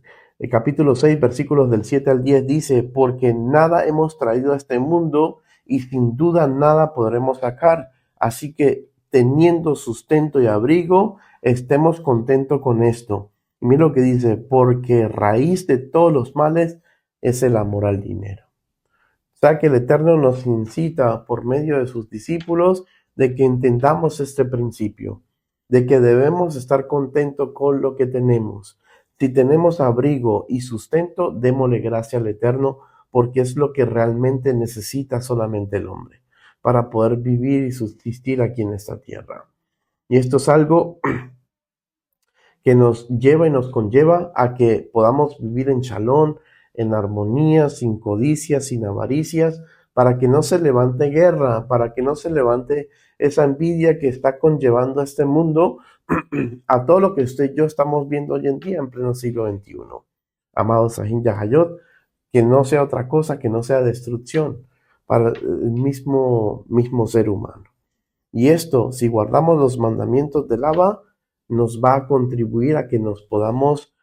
capítulo 6, versículos del 7 al 10, dice, porque nada hemos traído a este mundo y sin duda nada podremos sacar. Así que teniendo sustento y abrigo, estemos contentos con esto. Y mira lo que dice, porque raíz de todos los males es el amor al dinero. O sea que el Eterno nos incita por medio de sus discípulos de que entendamos este principio, de que debemos estar contentos con lo que tenemos. Si tenemos abrigo y sustento, démosle gracia al Eterno, porque es lo que realmente necesita solamente el hombre para poder vivir y subsistir aquí en esta tierra. Y esto es algo que nos lleva y nos conlleva a que podamos vivir en shalom, en armonía, sin codicias, sin avaricias, para que no se levante guerra, para que no se levante esa envidia que está conllevando a este mundo a todo lo que usted y yo estamos viendo hoy en día en pleno siglo XXI. Amados Ahin Yahayot, que no sea otra cosa, que no sea destrucción para el mismo ser humano. Y esto, si guardamos los mandamientos del Abba, nos va a contribuir a que nos podamos,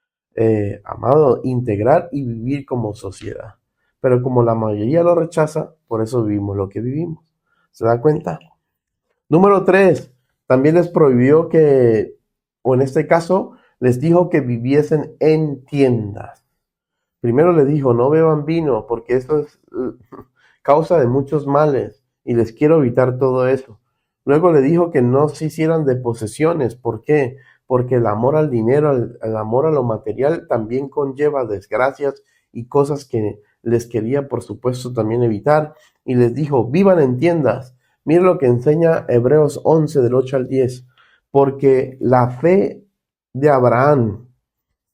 amado, integrar y vivir como sociedad. Pero como la mayoría lo rechaza, por eso vivimos lo que vivimos. ¿Se da cuenta? Número 3, también les prohibió que, o en este caso, les dijo que viviesen en tiendas. Primero les dijo, no beban vino, porque esto es causa de muchos males, y les quiero evitar todo eso. Luego le dijo que no se hicieran de posesiones. ¿Por qué? Porque el amor al dinero, el amor a lo material también conlleva desgracias y cosas que les quería, por supuesto, también evitar. Y les dijo, vivan en tiendas. Miren lo que enseña Hebreos 11, del 8 al 10. Porque la fe de Abraham,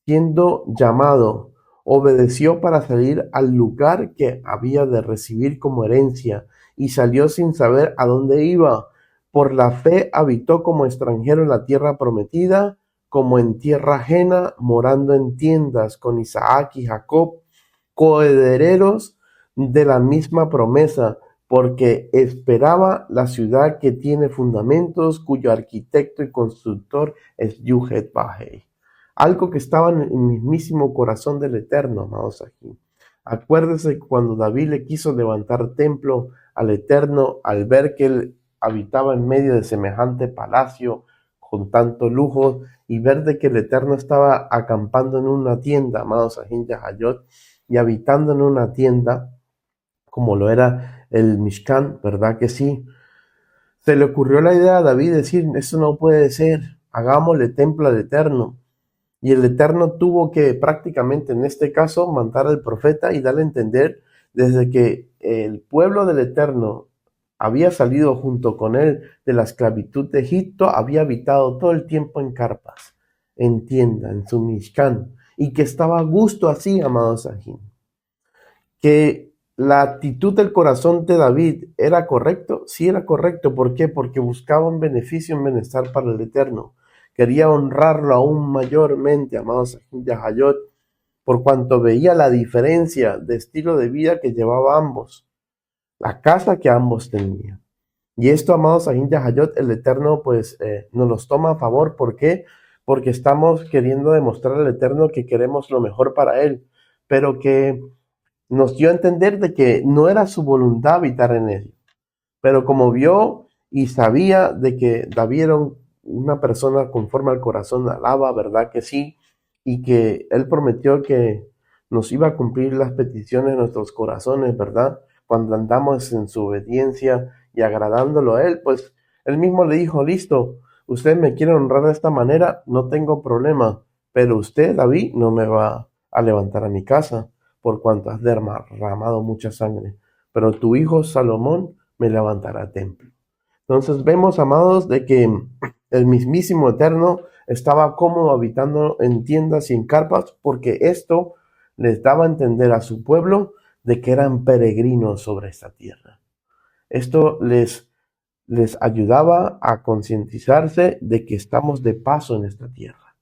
siendo llamado, obedeció para salir al lugar que había de recibir como herencia y salió sin saber a dónde iba. Por la fe habitó como extranjero en la tierra prometida, como en tierra ajena, morando en tiendas con Isaac y Jacob, coherederos de la misma promesa, porque esperaba la ciudad que tiene fundamentos, cuyo arquitecto y constructor es Yuhet Bahei. Algo que estaba en el mismísimo corazón del Eterno, amados aquí. Acuérdese cuando David le quiso levantar templo al Eterno, al ver que él habitaba en medio de semejante palacio con tanto lujo, y ver de que el Eterno estaba acampando en una tienda, amados aquí en Yahayot, y habitando en una tienda, como lo era el Mishkan, ¿verdad que sí? Se le ocurrió la idea a David decir, eso no puede ser, hagámosle templo al Eterno. Y el Eterno tuvo que prácticamente en este caso mandar al profeta y darle a entender desde que el pueblo del Eterno había salido junto con él de la esclavitud de Egipto, había habitado todo el tiempo en carpas, en tienda, en su Mishkan, y que estaba a gusto así, amados Sajín. Que la actitud del corazón de David era correcto, sí era correcto. ¿Por qué? Porque buscaba un beneficio, un bienestar para el Eterno. Quería honrarlo aún mayormente, amados Yahayot, por cuanto veía la diferencia de estilo de vida que llevaba ambos, la casa que ambos tenían. Y esto, amados Sahin Yahayot, el Eterno pues nos los toma a favor. ¿Por qué? Porque estamos queriendo demostrar al Eterno que queremos lo mejor para Él, pero que nos dio a entender de que no era su voluntad habitar en él. Pero como vio y sabía de que David era una persona conforme al corazón alaba, ¿verdad que sí? Y que él prometió que nos iba a cumplir las peticiones de nuestros corazones, ¿verdad? Cuando andamos en su obediencia y agradándolo a él, pues él mismo le dijo, listo, usted me quiere honrar de esta manera, no tengo problema, pero usted, David, no me va a levantar a mi casa por cuanto has derramado mucha sangre, pero tu hijo Salomón me levantará templo. Entonces vemos, amados, de que el mismísimo Eterno estaba cómodo habitando en tiendas y en carpas, porque esto les daba a entender a su pueblo de que eran peregrinos sobre esta tierra. Esto les ayudaba a concientizarse de que estamos de paso en esta tierra,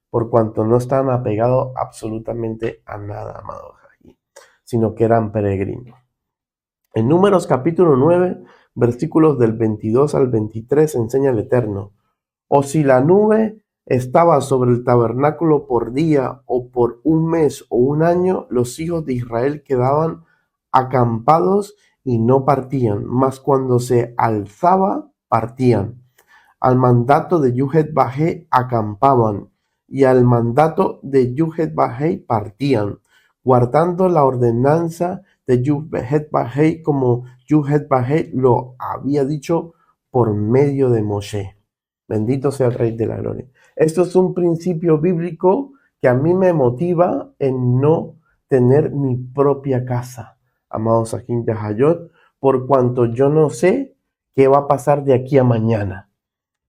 por cuanto no están apegados absolutamente a nada, amados, sino que eran peregrinos. En Números capítulo 9, versículos del 22 al 23, enseña el Eterno: o si la nube estaba sobre el tabernáculo por día, o por un mes o un año, los hijos de Israel quedaban acampados y no partían, mas cuando se alzaba, partían. Al mandato de Yuhet Bahé acampaban, y al mandato de Yuhet Bahé partían, guardando la ordenanza de Yuhet Bahé como Yuhet Bahé lo había dicho por medio de Moshe. Bendito sea el Rey de la Gloria. Esto es un principio bíblico que a mí me motiva en no tener mi propia casa, amados Sahin Yahayot, por cuanto yo no sé qué va a pasar de aquí a mañana.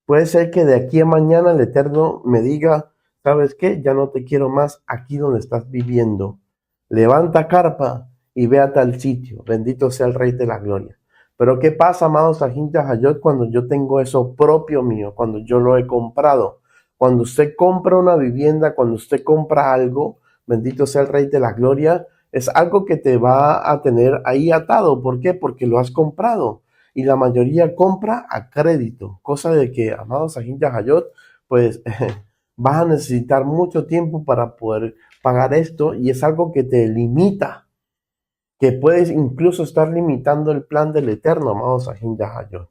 Puede ser que de aquí a mañana el Eterno me diga, ¿sabes qué? Ya no te quiero más aquí donde estás viviendo. Levanta carpa y ve a tal sitio. Bendito sea el Rey de la Gloria. Pero ¿qué pasa, amados Sahin Yahayot, cuando yo tengo eso propio mío, cuando yo lo he comprado? Cuando usted compra una vivienda, cuando usted compra algo, bendito sea el Rey de la Gloria, es algo que te va a tener ahí atado. ¿Por qué? Porque lo has comprado. Y la mayoría compra a crédito, cosa de que, amados Sahin Yahayot, pues vas a necesitar mucho tiempo para poder pagar esto, y es algo que te limita, que puedes incluso estar limitando el plan del Eterno, amados Sahin Yahayot.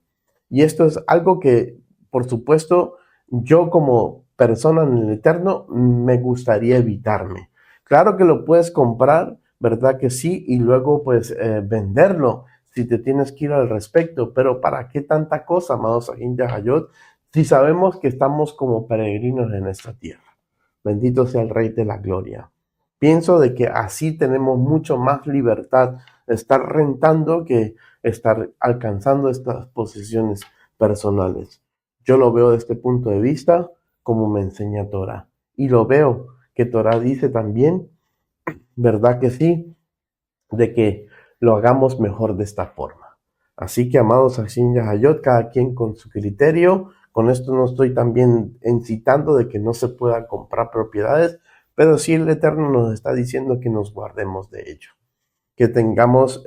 Y esto es algo que, por supuesto, yo como persona en el Eterno me gustaría evitarme. Claro que lo puedes comprar, ¿verdad que sí? Y luego pues venderlo si te tienes que ir al respecto. Pero ¿para qué tanta cosa, amados Sahin Yahayot, si sabemos que estamos como peregrinos en esta tierra? Bendito sea el Rey de la Gloria. Pienso de que así tenemos mucho más libertad de estar rentando que estar alcanzando estas posiciones personales. Yo lo veo desde este punto de vista como me enseña Torah. Y lo veo que Torah dice también ¿verdad que sí? De que lo hagamos mejor de esta forma. Así que, amados Hashin Yahayot, cada quien con su criterio. Con esto no estoy también incitando de que no se puedan comprar propiedades, pero sí el Eterno nos está diciendo que nos guardemos de ello, que tengamos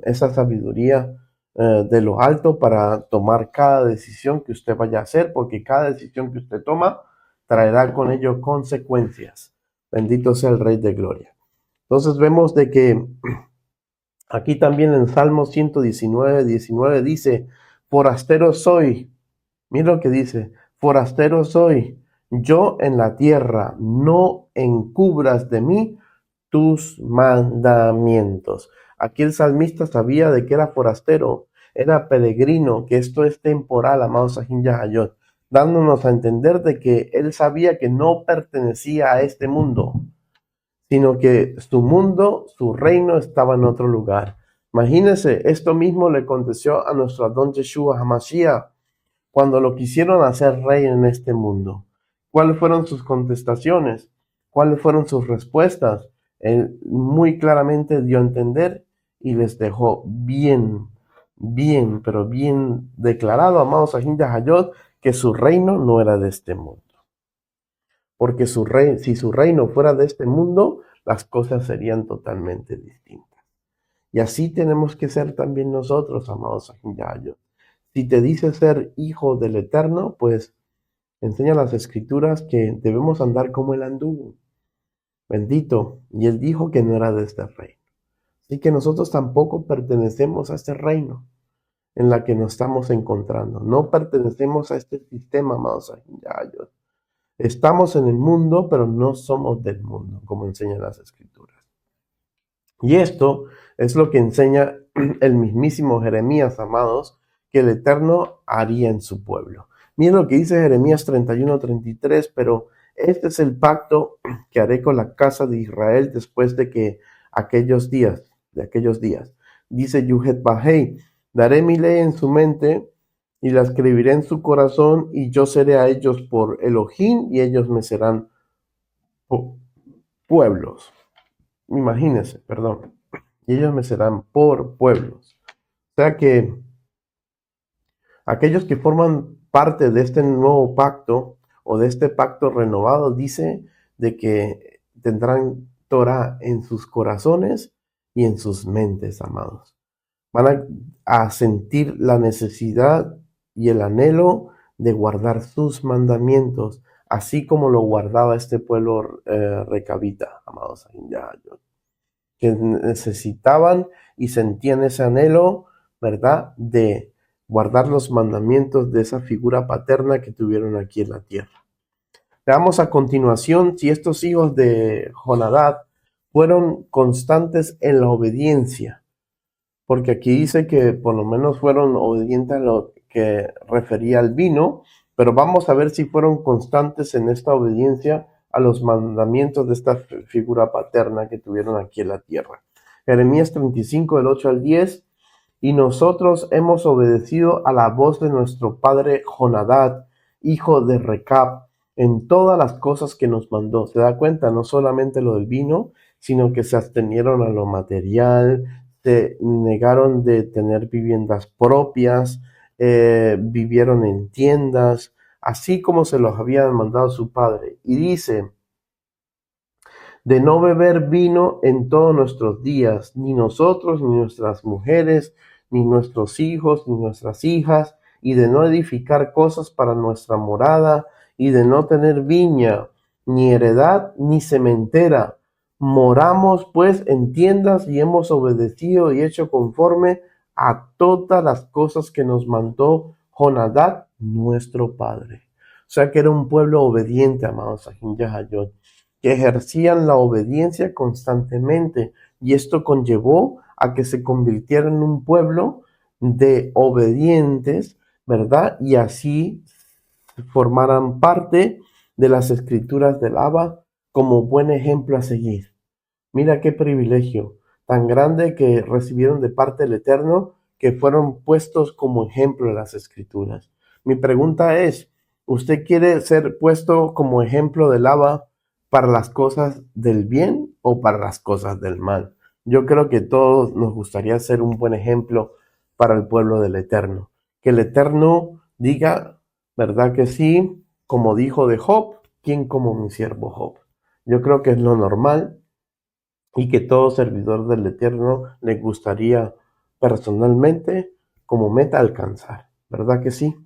esa sabiduría de lo alto para tomar cada decisión que usted vaya a hacer, porque cada decisión que usted toma traerá con ello consecuencias. Bendito sea el Rey de Gloria. Entonces vemos de que aquí también en Salmo 119 dice, forastero soy. Mira lo que dice, forastero soy, yo en la tierra, no encubras de mí tus mandamientos. Aquí el salmista sabía de que era forastero, era peregrino, que esto es temporal, amados Sahin Yahayot, dándonos a entender de que él sabía que no pertenecía a este mundo, sino que su mundo, su reino estaba en otro lugar. Imagínense, esto mismo le aconteció a nuestro Adón Yeshua HaMashiach cuando lo quisieron hacer rey en este mundo. ¿Cuáles fueron sus contestaciones? ¿Cuáles fueron sus respuestas? Él muy claramente dio a entender y les dejó pero bien declarado, amados Sahin Yahayot, que su reino no era de este mundo. Porque si su reino fuera de este mundo, las cosas serían totalmente distintas. Y así tenemos que ser también nosotros, amados Sahin Yahayot. Si te dice ser hijo del Eterno, pues enseña las Escrituras que debemos andar como él anduvo. Bendito. Y él dijo que no era de este reino. Así que nosotros tampoco pertenecemos a este reino en la que nos estamos encontrando. No pertenecemos a este sistema, amados. Estamos en el mundo, pero no somos del mundo, como enseñan las Escrituras. Y esto es lo que enseña el mismísimo Jeremías, amados, que el Eterno haría en su pueblo. Miren lo que dice Jeremías 31:33, pero este es el pacto que haré con la casa de Israel después de aquellos días. Dice Yuhet Bahei, daré mi ley en su mente y la escribiré en su corazón y yo seré a ellos por Elohim y ellos me serán pueblos. Imagínense, perdón. Y ellos me serán por pueblos. O sea que aquellos que forman parte de este nuevo pacto o de este pacto renovado, dice de que tendrán Torah en sus corazones y en sus mentes, amados. Van a sentir la necesidad y el anhelo de guardar sus mandamientos, así como lo guardaba este pueblo recabita, amados, que necesitaban y sentían ese anhelo, ¿verdad?, de guardar los mandamientos de esa figura paterna que tuvieron aquí en la tierra. Veamos a continuación si estos hijos de Jonadab fueron constantes en la obediencia, porque aquí dice que por lo menos fueron obedientes a lo que refería al vino, pero vamos a ver si fueron constantes en esta obediencia a los mandamientos de esta figura paterna que tuvieron aquí en la tierra. Jeremías 35, del 8 al 10, y nosotros hemos obedecido a la voz de nuestro padre Jonadab, hijo de Recab, en todas las cosas que nos mandó. Se da cuenta, no solamente lo del vino, sino que se abstenieron a lo material, se negaron de tener viviendas propias, vivieron en tiendas, así como se los había mandado su padre. Y dice, de no beber vino en todos nuestros días, ni nosotros, ni nuestras mujeres, ni nuestros hijos, ni nuestras hijas, y de no edificar cosas para nuestra morada, y de no tener viña, ni heredad, ni sementera. Moramos pues en tiendas y hemos obedecido y hecho conforme a todas las cosas que nos mandó Jonadab, nuestro padre. O sea que era un pueblo obediente, amados Sahin Yahayot, que ejercían la obediencia constantemente, y esto conllevó a que se convirtiera en un pueblo de obedientes, ¿verdad? Y así formaran parte de las escrituras del Abba como buen ejemplo a seguir. Mira qué privilegio tan grande que recibieron de parte del Eterno, que fueron puestos como ejemplo en las escrituras. Mi pregunta es, ¿usted quiere ser puesto como ejemplo del Abba para las cosas del bien o para las cosas del mal. Yo creo que todos nos gustaría ser un buen ejemplo para el pueblo del Eterno. Que el Eterno diga, ¿verdad que sí? Como dijo de Job, ¿quién como mi siervo Job? Yo creo que es lo normal y que todo servidor del Eterno le gustaría personalmente como meta alcanzar, ¿verdad que sí?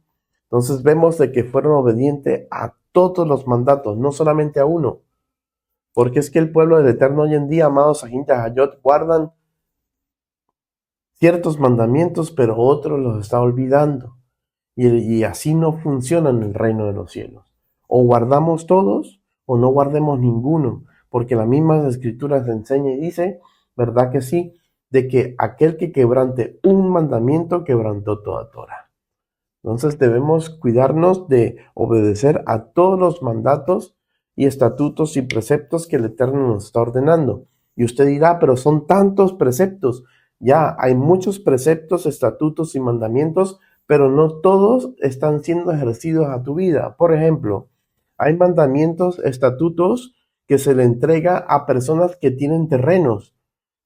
Entonces vemos de que fueron obedientes a todos los mandatos, no solamente a uno, porque es que el pueblo del Eterno hoy en día, amados Sajín Hayot, guardan ciertos mandamientos, pero otros los está olvidando. Y así no funciona en el reino de los cielos. O guardamos todos o no guardemos ninguno, porque la misma escritura se enseña y dice, ¿verdad que sí? De que aquel que quebrante un mandamiento quebrantó toda Torah. Entonces debemos cuidarnos de obedecer a todos los mandatos y estatutos y preceptos que el Eterno nos está ordenando. Y usted dirá, pero son tantos preceptos. Ya hay muchos preceptos, estatutos y mandamientos, pero no todos están siendo ejercidos a tu vida. Por ejemplo, hay mandamientos, estatutos que se le entrega a personas que tienen terrenos.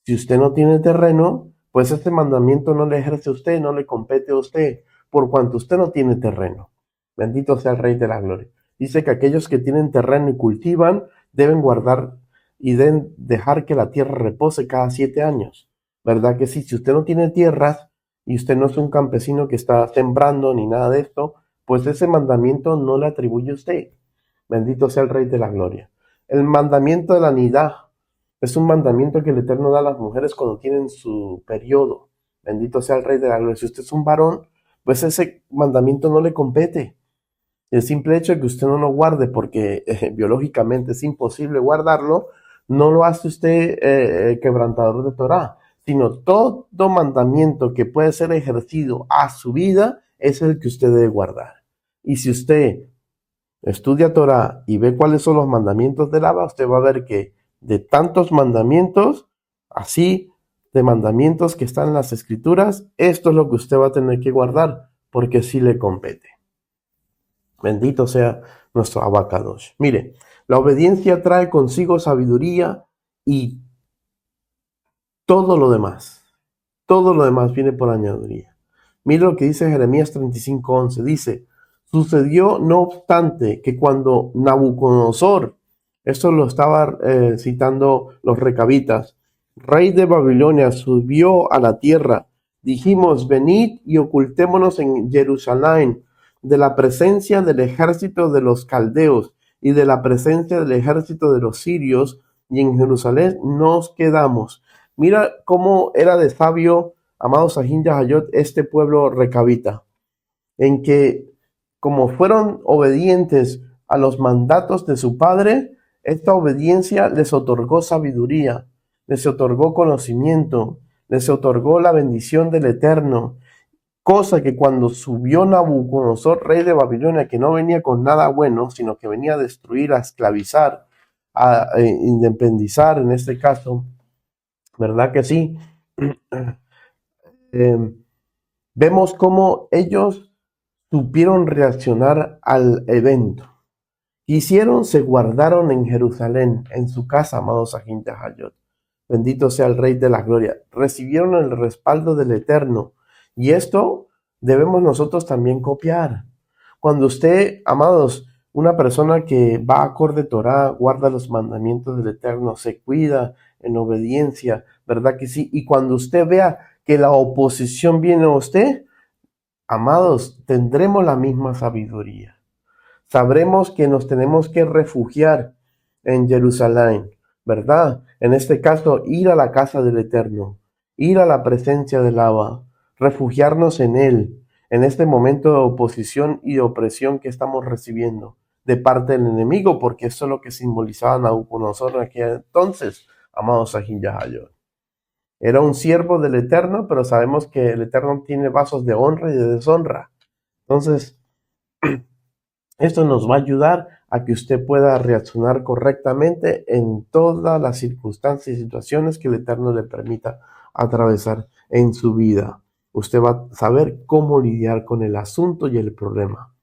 Si usted no tiene terreno, pues este mandamiento no le ejerce a usted, no le compete a usted, por cuanto usted no tiene terreno. Bendito sea el Rey de la Gloria. Dice que aquellos que tienen terreno y cultivan deben guardar y deben dejar que la tierra repose cada 7 años. ¿Verdad que sí? Si usted no tiene tierras y usted no es un campesino que está sembrando ni nada de esto, pues ese mandamiento no le atribuye a usted. Bendito sea el Rey de la Gloria. El mandamiento de la nidá es un mandamiento que el Eterno da a las mujeres cuando tienen su periodo. Bendito sea el Rey de la Gloria. Si usted es un varón, pues ese mandamiento no le compete. El simple hecho de que usted no lo guarde, porque biológicamente es imposible guardarlo, no lo hace usted quebrantador de Torah, sino todo mandamiento que puede ser ejercido a su vida es el que usted debe guardar. Y si usted estudia Torah y ve cuáles son los mandamientos del Abba, usted va a ver que de tantos mandamientos, así de mandamientos que están en las escrituras, esto es lo que usted va a tener que guardar, porque sí le compete. Bendito sea nuestro Abacadosh. Mire, la obediencia trae consigo sabiduría y todo lo demás. Todo lo demás viene por añadiduría. Mire lo que dice Jeremías 35:11. Dice, sucedió no obstante que cuando Nabucodonosor, esto lo estaba citando los recabitas, rey de Babilonia, subió a la tierra, dijimos, venid y ocultémonos en Jerusalén de la presencia del ejército de los caldeos y de la presencia del ejército de los sirios, y en Jerusalén nos quedamos. Mira cómo era de sabio, amados Sajín Yahayot, este pueblo recabita, en que como fueron obedientes a los mandatos de su padre, esta obediencia les otorgó sabiduría, les otorgó conocimiento, les otorgó la bendición del Eterno, cosa que cuando subió Nabucodonosor, rey de Babilonia, que no venía con nada bueno, sino que venía a destruir, a esclavizar, a independizar en este caso, ¿verdad que sí? Vemos cómo ellos supieron reaccionar al evento. Hicieron, se guardaron en Jerusalén, en su casa, amados Sajín Hayot. Bendito sea el Rey de la Gloria. Recibieron el respaldo del Eterno. Y esto debemos nosotros también copiar. Cuando usted, amados, una persona que va acorde a Torah, guarda los mandamientos del Eterno, se cuida en obediencia, ¿verdad que sí? Y cuando usted vea que la oposición viene a usted, amados, tendremos la misma sabiduría. Sabremos que nos tenemos que refugiar en Jerusalén, ¿verdad? En este caso, ir a la casa del Eterno, ir a la presencia del Abba, refugiarnos en Él, en este momento de oposición y de opresión que estamos recibiendo de parte del enemigo, porque eso es lo que simbolizaba Nabucodonosor en aquel entonces, amados Sajín Yahayot. Era un siervo del Eterno, pero sabemos que el Eterno tiene vasos de honra y de deshonra. Entonces, esto nos va a ayudar a que usted pueda reaccionar correctamente en todas las circunstancias y situaciones que el Eterno le permita atravesar en su vida. Usted va a saber cómo lidiar con el asunto y el problema.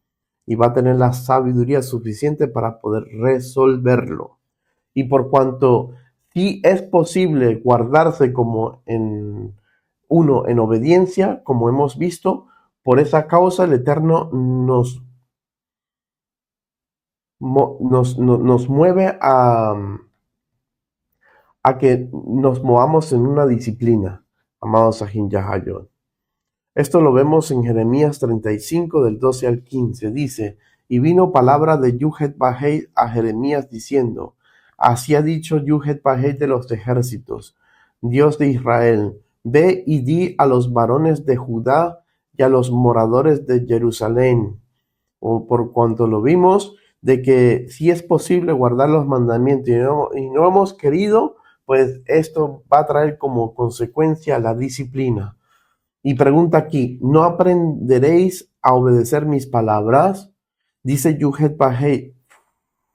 Y va a tener la sabiduría suficiente para poder resolverlo. Y por cuanto sí es posible guardarse como en en obediencia, como hemos visto. Por esa causa el Eterno nos mueve a que nos movamos en una disciplina, amados Ahin Yahayot. Esto lo vemos en Jeremías 35, del 12 al 15. Dice, y vino palabra de Yuhet Bahei a Jeremías diciendo, así ha dicho Yuhet Bahei de los ejércitos, Dios de Israel, ve y di a los varones de Judá y a los moradores de Jerusalén, o por cuanto lo vimos, de que si es posible guardar los mandamientos y no hemos querido, pues esto va a traer como consecuencia la disciplina. Y pregunta aquí, ¿no aprenderéis a obedecer mis palabras? Dice Yuhet Bahei,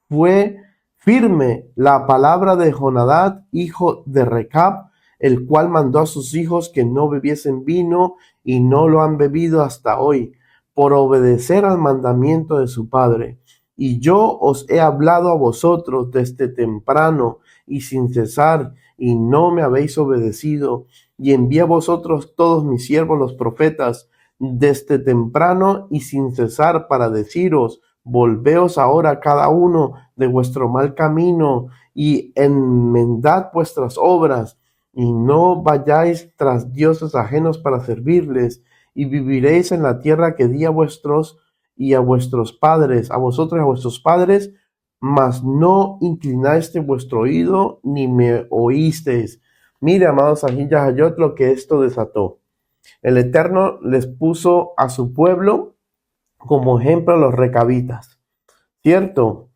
fue firme la palabra de Jonadab, hijo de Recab, el cual mandó a sus hijos que no bebiesen vino y no lo han bebido hasta hoy, por obedecer al mandamiento de su padre. Y yo os he hablado a vosotros desde temprano y sin cesar, y no me habéis obedecido. Y envié a vosotros todos mis siervos los profetas desde temprano y sin cesar para deciros, volveos ahora cada uno de vuestro mal camino y enmendad vuestras obras y no vayáis tras dioses ajenos para servirles y viviréis en la tierra que di a vuestros y a vuestros padres, a vosotros y a vuestros padres, mas no inclinaste vuestro oído ni me oísteis. Mire, amados Ahin Yahayot, lo que esto desató. El Eterno les puso a su pueblo como ejemplo a los recabitas, ¿cierto?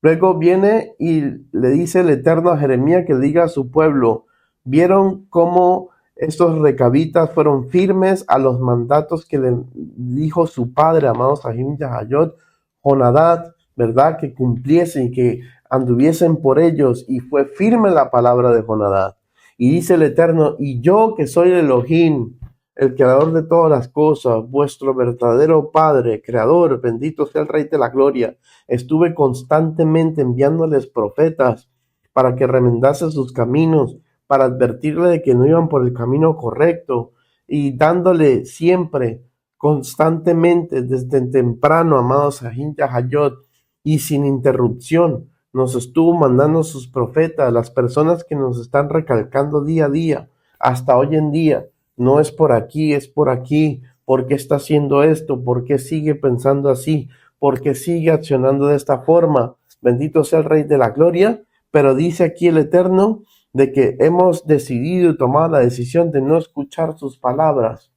Luego viene y le dice el Eterno a Jeremías que le diga a su pueblo, ¿vieron cómo estos recabitas fueron firmes a los mandatos que le dijo su padre, amados Ahim Yahayot, Jonadab, verdad? Que cumpliesen y que anduviesen por ellos, y fue firme la palabra de Jonadab. Y dice el Eterno, y yo que soy el Elohim, el creador de todas las cosas, vuestro verdadero Padre, creador, bendito sea el Rey de la Gloria, estuve constantemente enviándoles profetas para que remendasen sus caminos, para advertirle de que no iban por el camino correcto y dándole siempre, constantemente, desde temprano, amados Ahin Yahayot, y sin interrupción, nos estuvo mandando sus profetas, las personas que nos están recalcando día a día, hasta hoy en día. No es por aquí, es por aquí. ¿Por qué está haciendo esto? ¿Por qué sigue pensando así? ¿Por qué sigue accionando de esta forma? Bendito sea el Rey de la Gloria. Pero dice aquí el Eterno de que hemos decidido y tomado la decisión de no escuchar sus palabras,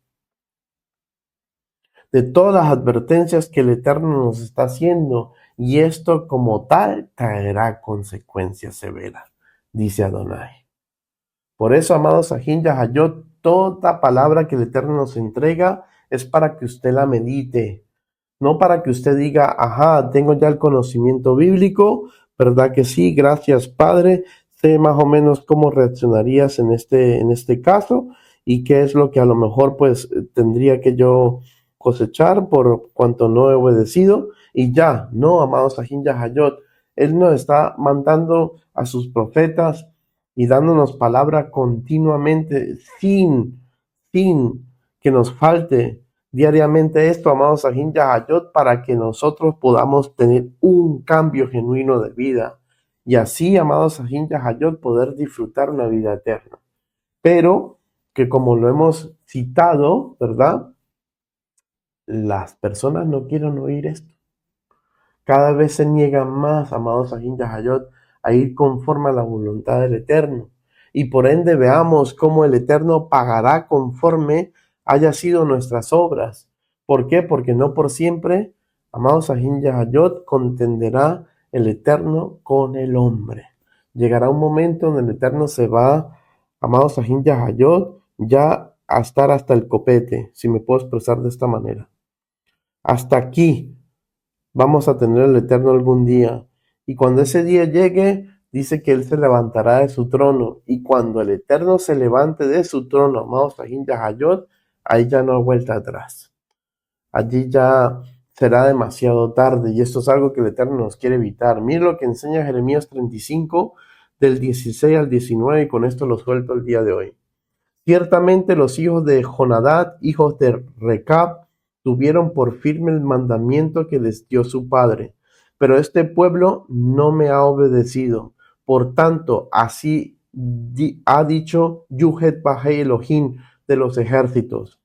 de todas las advertencias que el Eterno nos está haciendo. Y esto como tal traerá consecuencias severas, dice Adonai. Por eso, amados Ahin Yahayot, toda palabra que el Eterno nos entrega es para que usted la medite, no para que usted diga, ajá, tengo ya el conocimiento bíblico, ¿verdad que sí? Gracias, Padre. Sé más o menos cómo reaccionarías en este caso y qué es lo que a lo mejor pues tendría que yo cosechar por cuanto no he obedecido. Y ya, no, amados Ahin Yahayot, Él nos está mandando a sus profetas y dándonos palabra continuamente sin que nos falte diariamente esto, amados Ahin Yahayot, para que nosotros podamos tener un cambio genuino de vida y así, amados Ahin Yahayot, poder disfrutar una vida eterna. Pero que como lo hemos citado, ¿verdad? Las personas no quieren oír esto. Cada vez se niegan más, amados Ahin Yahayot, a ir conforme a la voluntad del Eterno. Y por ende veamos cómo el Eterno pagará conforme haya sido nuestras obras. ¿Por qué? Porque no por siempre, amados Ahin Yahayot, contenderá el Eterno con el hombre. Llegará un momento donde el Eterno se va, amados Ahin Yahayot, ya a estar hasta el copete, si me puedo expresar de esta manera. Hasta aquí vamos a tener el Eterno algún día. Y cuando ese día llegue, dice que Él se levantará de su trono. Y cuando el Eterno se levante de su trono, amados Ahin Yahayot, ahí ya no hay vuelta atrás. Allí ya será demasiado tarde. Y esto es algo que el Eterno nos quiere evitar. Mire lo que enseña Jeremías 35, del 16 al 19, y con esto lo suelto el día de hoy. Ciertamente los hijos de Jonadab, hijos de Recab, tuvieron por firme el mandamiento que les dio su padre, pero este pueblo no me ha obedecido. Por tanto, así ha dicho Yuhet Bahei Elohim de los ejércitos,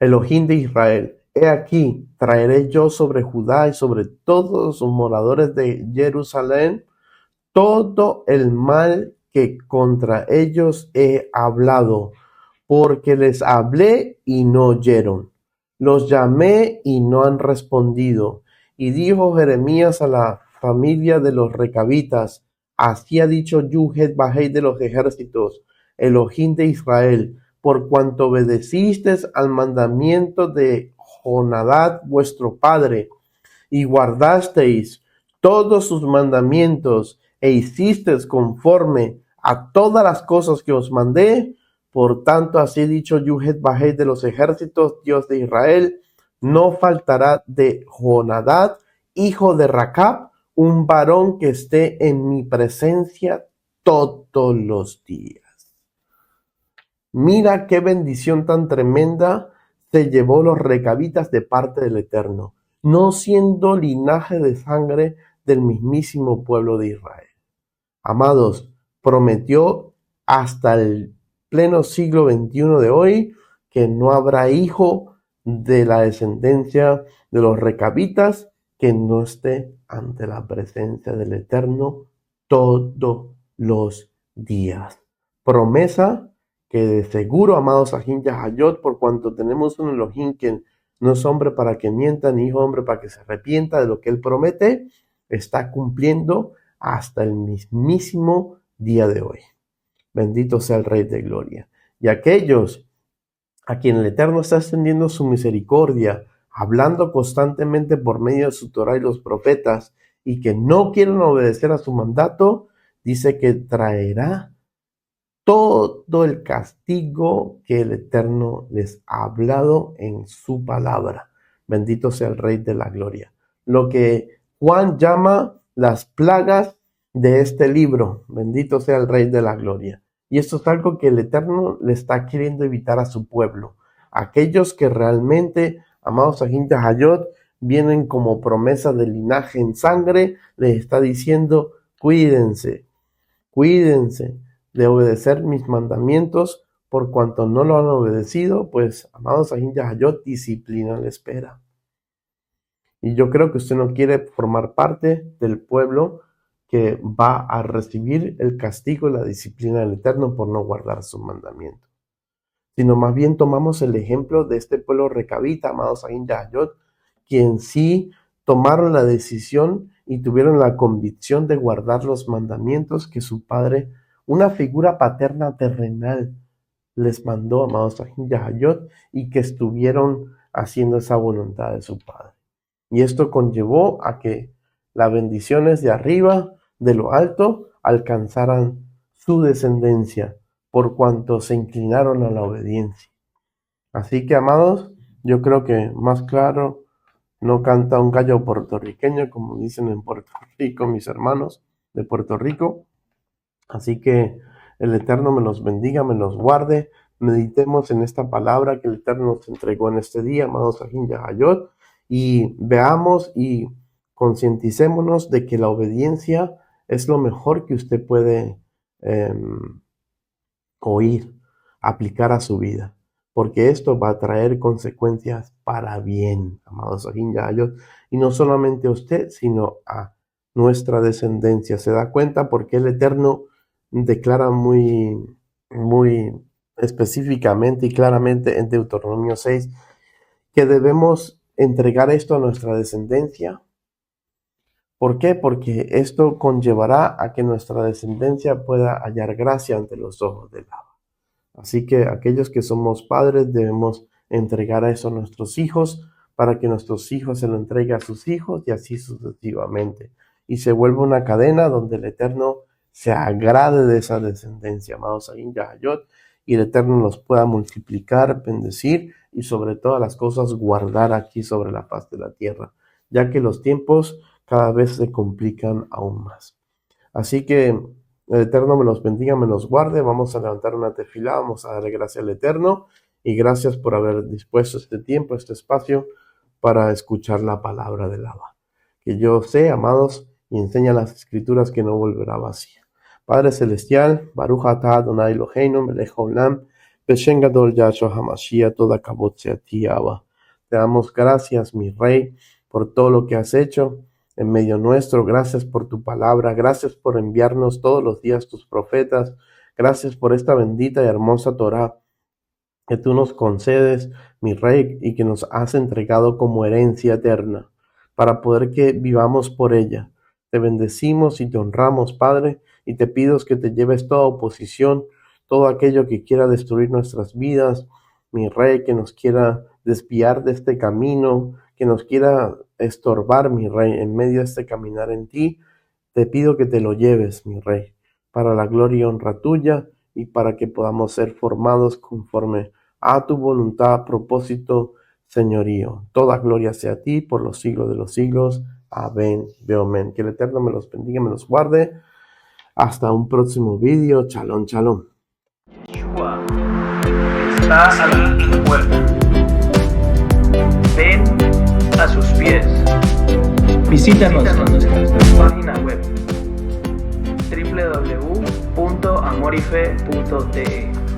Elohim de Israel. He aquí, traeré yo sobre Judá y sobre todos los moradores de Jerusalén todo el mal que contra ellos he hablado, porque les hablé y no oyeron. Los llamé y no han respondido. Y dijo Jeremías a la familia de los recabitas, así ha dicho Yuhet Bahei de los ejércitos, Elohim de Israel, por cuanto obedecisteis al mandamiento de Jonadab vuestro padre, y guardasteis todos sus mandamientos, e hicisteis conforme a todas las cosas que os mandé. Por tanto, así dicho Yuhet Bahei de los ejércitos, Dios de Israel, no faltará de Jonadab, hijo de Recab, un varón que esté en mi presencia todos los días. Mira qué bendición tan tremenda se llevó los recabitas de parte del Eterno, no siendo linaje de sangre del mismísimo pueblo de Israel. Amados, prometió hasta el pleno siglo XXI de hoy que no habrá hijo de la descendencia de los recabitas que no esté ante la presencia del Eterno todos los días. Promesa que de seguro, amados Ahin Yahayot, por cuanto tenemos un Elohim que no es hombre para que mienta, ni hijo hombre para que se arrepienta de lo que él promete, está cumpliendo hasta el mismísimo día de hoy. Bendito sea el Rey de Gloria. Y aquellos a quien el Eterno está extendiendo su misericordia, hablando constantemente por medio de su Torah y los profetas, y que no quieren obedecer a su mandato, dice que traerá todo el castigo que el Eterno les ha hablado en su palabra. Bendito sea el Rey de la Gloria. Lo que Juan llama las plagas de este libro. Bendito sea el Rey de la Gloria. Y esto es algo que el Eterno le está queriendo evitar a su pueblo. Aquellos que realmente, amados Ahin Yahayot, vienen como promesa de linaje en sangre, les está diciendo, cuídense de obedecer mis mandamientos, por cuanto no lo han obedecido, pues, amados Ahin Yahayot, disciplina le espera. Y yo creo que usted no quiere formar parte del pueblo que va a recibir el castigo y la disciplina del Eterno por no guardar sus mandamientos, sino más bien tomamos el ejemplo de este pueblo recabita, amados Ahin Yahayot, quien sí tomaron la decisión y tuvieron la convicción de guardar los mandamientos que su padre, una figura paterna terrenal, les mandó, amados Ahin Yahayot, y que estuvieron haciendo esa voluntad de su padre. Y esto conllevó a que las bendiciones de arriba, de lo alto, alcanzaran su descendencia, por cuanto se inclinaron a la obediencia. Así que, amados, yo creo que más claro no canta un gallo puertorriqueño, como dicen en Puerto Rico mis hermanos de Puerto Rico. Así que el Eterno me los bendiga, me los guarde. Meditemos en esta palabra que el Eterno nos entregó en este día, amados Ahin Yahayot, y veamos y concienticémonos de que la obediencia es lo mejor que usted puede oír, aplicar a su vida, porque esto va a traer consecuencias para bien, amados Ahin Yahayot, y no solamente a usted, sino a nuestra descendencia. ¿Se da cuenta? Porque el Eterno declara muy específicamente y claramente en Deuteronomio 6 que debemos entregar esto a nuestra descendencia. ¿Por qué? Porque esto conllevará a que nuestra descendencia pueda hallar gracia ante los ojos del Abba. Así que aquellos que somos padres debemos entregar a eso a nuestros hijos para que nuestros hijos se lo entreguen a sus hijos y así sucesivamente. Y se vuelve una cadena donde el Eterno se agrade de esa descendencia, amados Ahin Yahayot, y el Eterno los pueda multiplicar, bendecir y sobre todas las cosas guardar aquí sobre la faz de la tierra, ya que los tiempos cada vez se complican aún más. Así que el Eterno me los bendiga, me los guarde. Vamos a levantar una tefilá, vamos a darle gracias al Eterno y gracias por haber dispuesto este tiempo, este espacio para escuchar la palabra del Abba. Que yo sé, amados, y enseña las escrituras que no volverá vacía. Padre Celestial, Baruch atah Adonai Eloheinu melech haolam, Beshem gadol Yahshua HaMashiach, toda kavod sea a ti, Abba. Te damos gracias, mi Rey, por todo lo que has hecho en medio nuestro. Gracias por tu palabra, gracias por enviarnos todos los días tus profetas, gracias por esta bendita y hermosa Torá que tú nos concedes, mi Rey, y que nos has entregado como herencia eterna, para poder que vivamos por ella. Te bendecimos y te honramos, Padre, y te pido que te lleves toda oposición, todo aquello que quiera destruir nuestras vidas, mi Rey, que nos quiera desviar de este camino, que nos quiera estorbar, mi Rey, en medio de este caminar en ti. Te pido que te lo lleves, mi Rey, para la gloria y honra tuya y para que podamos ser formados conforme a tu voluntad, propósito, señorío. Toda gloria sea a ti por los siglos de los siglos. Amén. Amén. Que el Eterno me los bendiga, me los guarde. Hasta un próximo vídeo. Shalom, shalom. Yeshua está a la puerta. Ven a sus pies. Visítanos en nuestra Página web www.amorife.de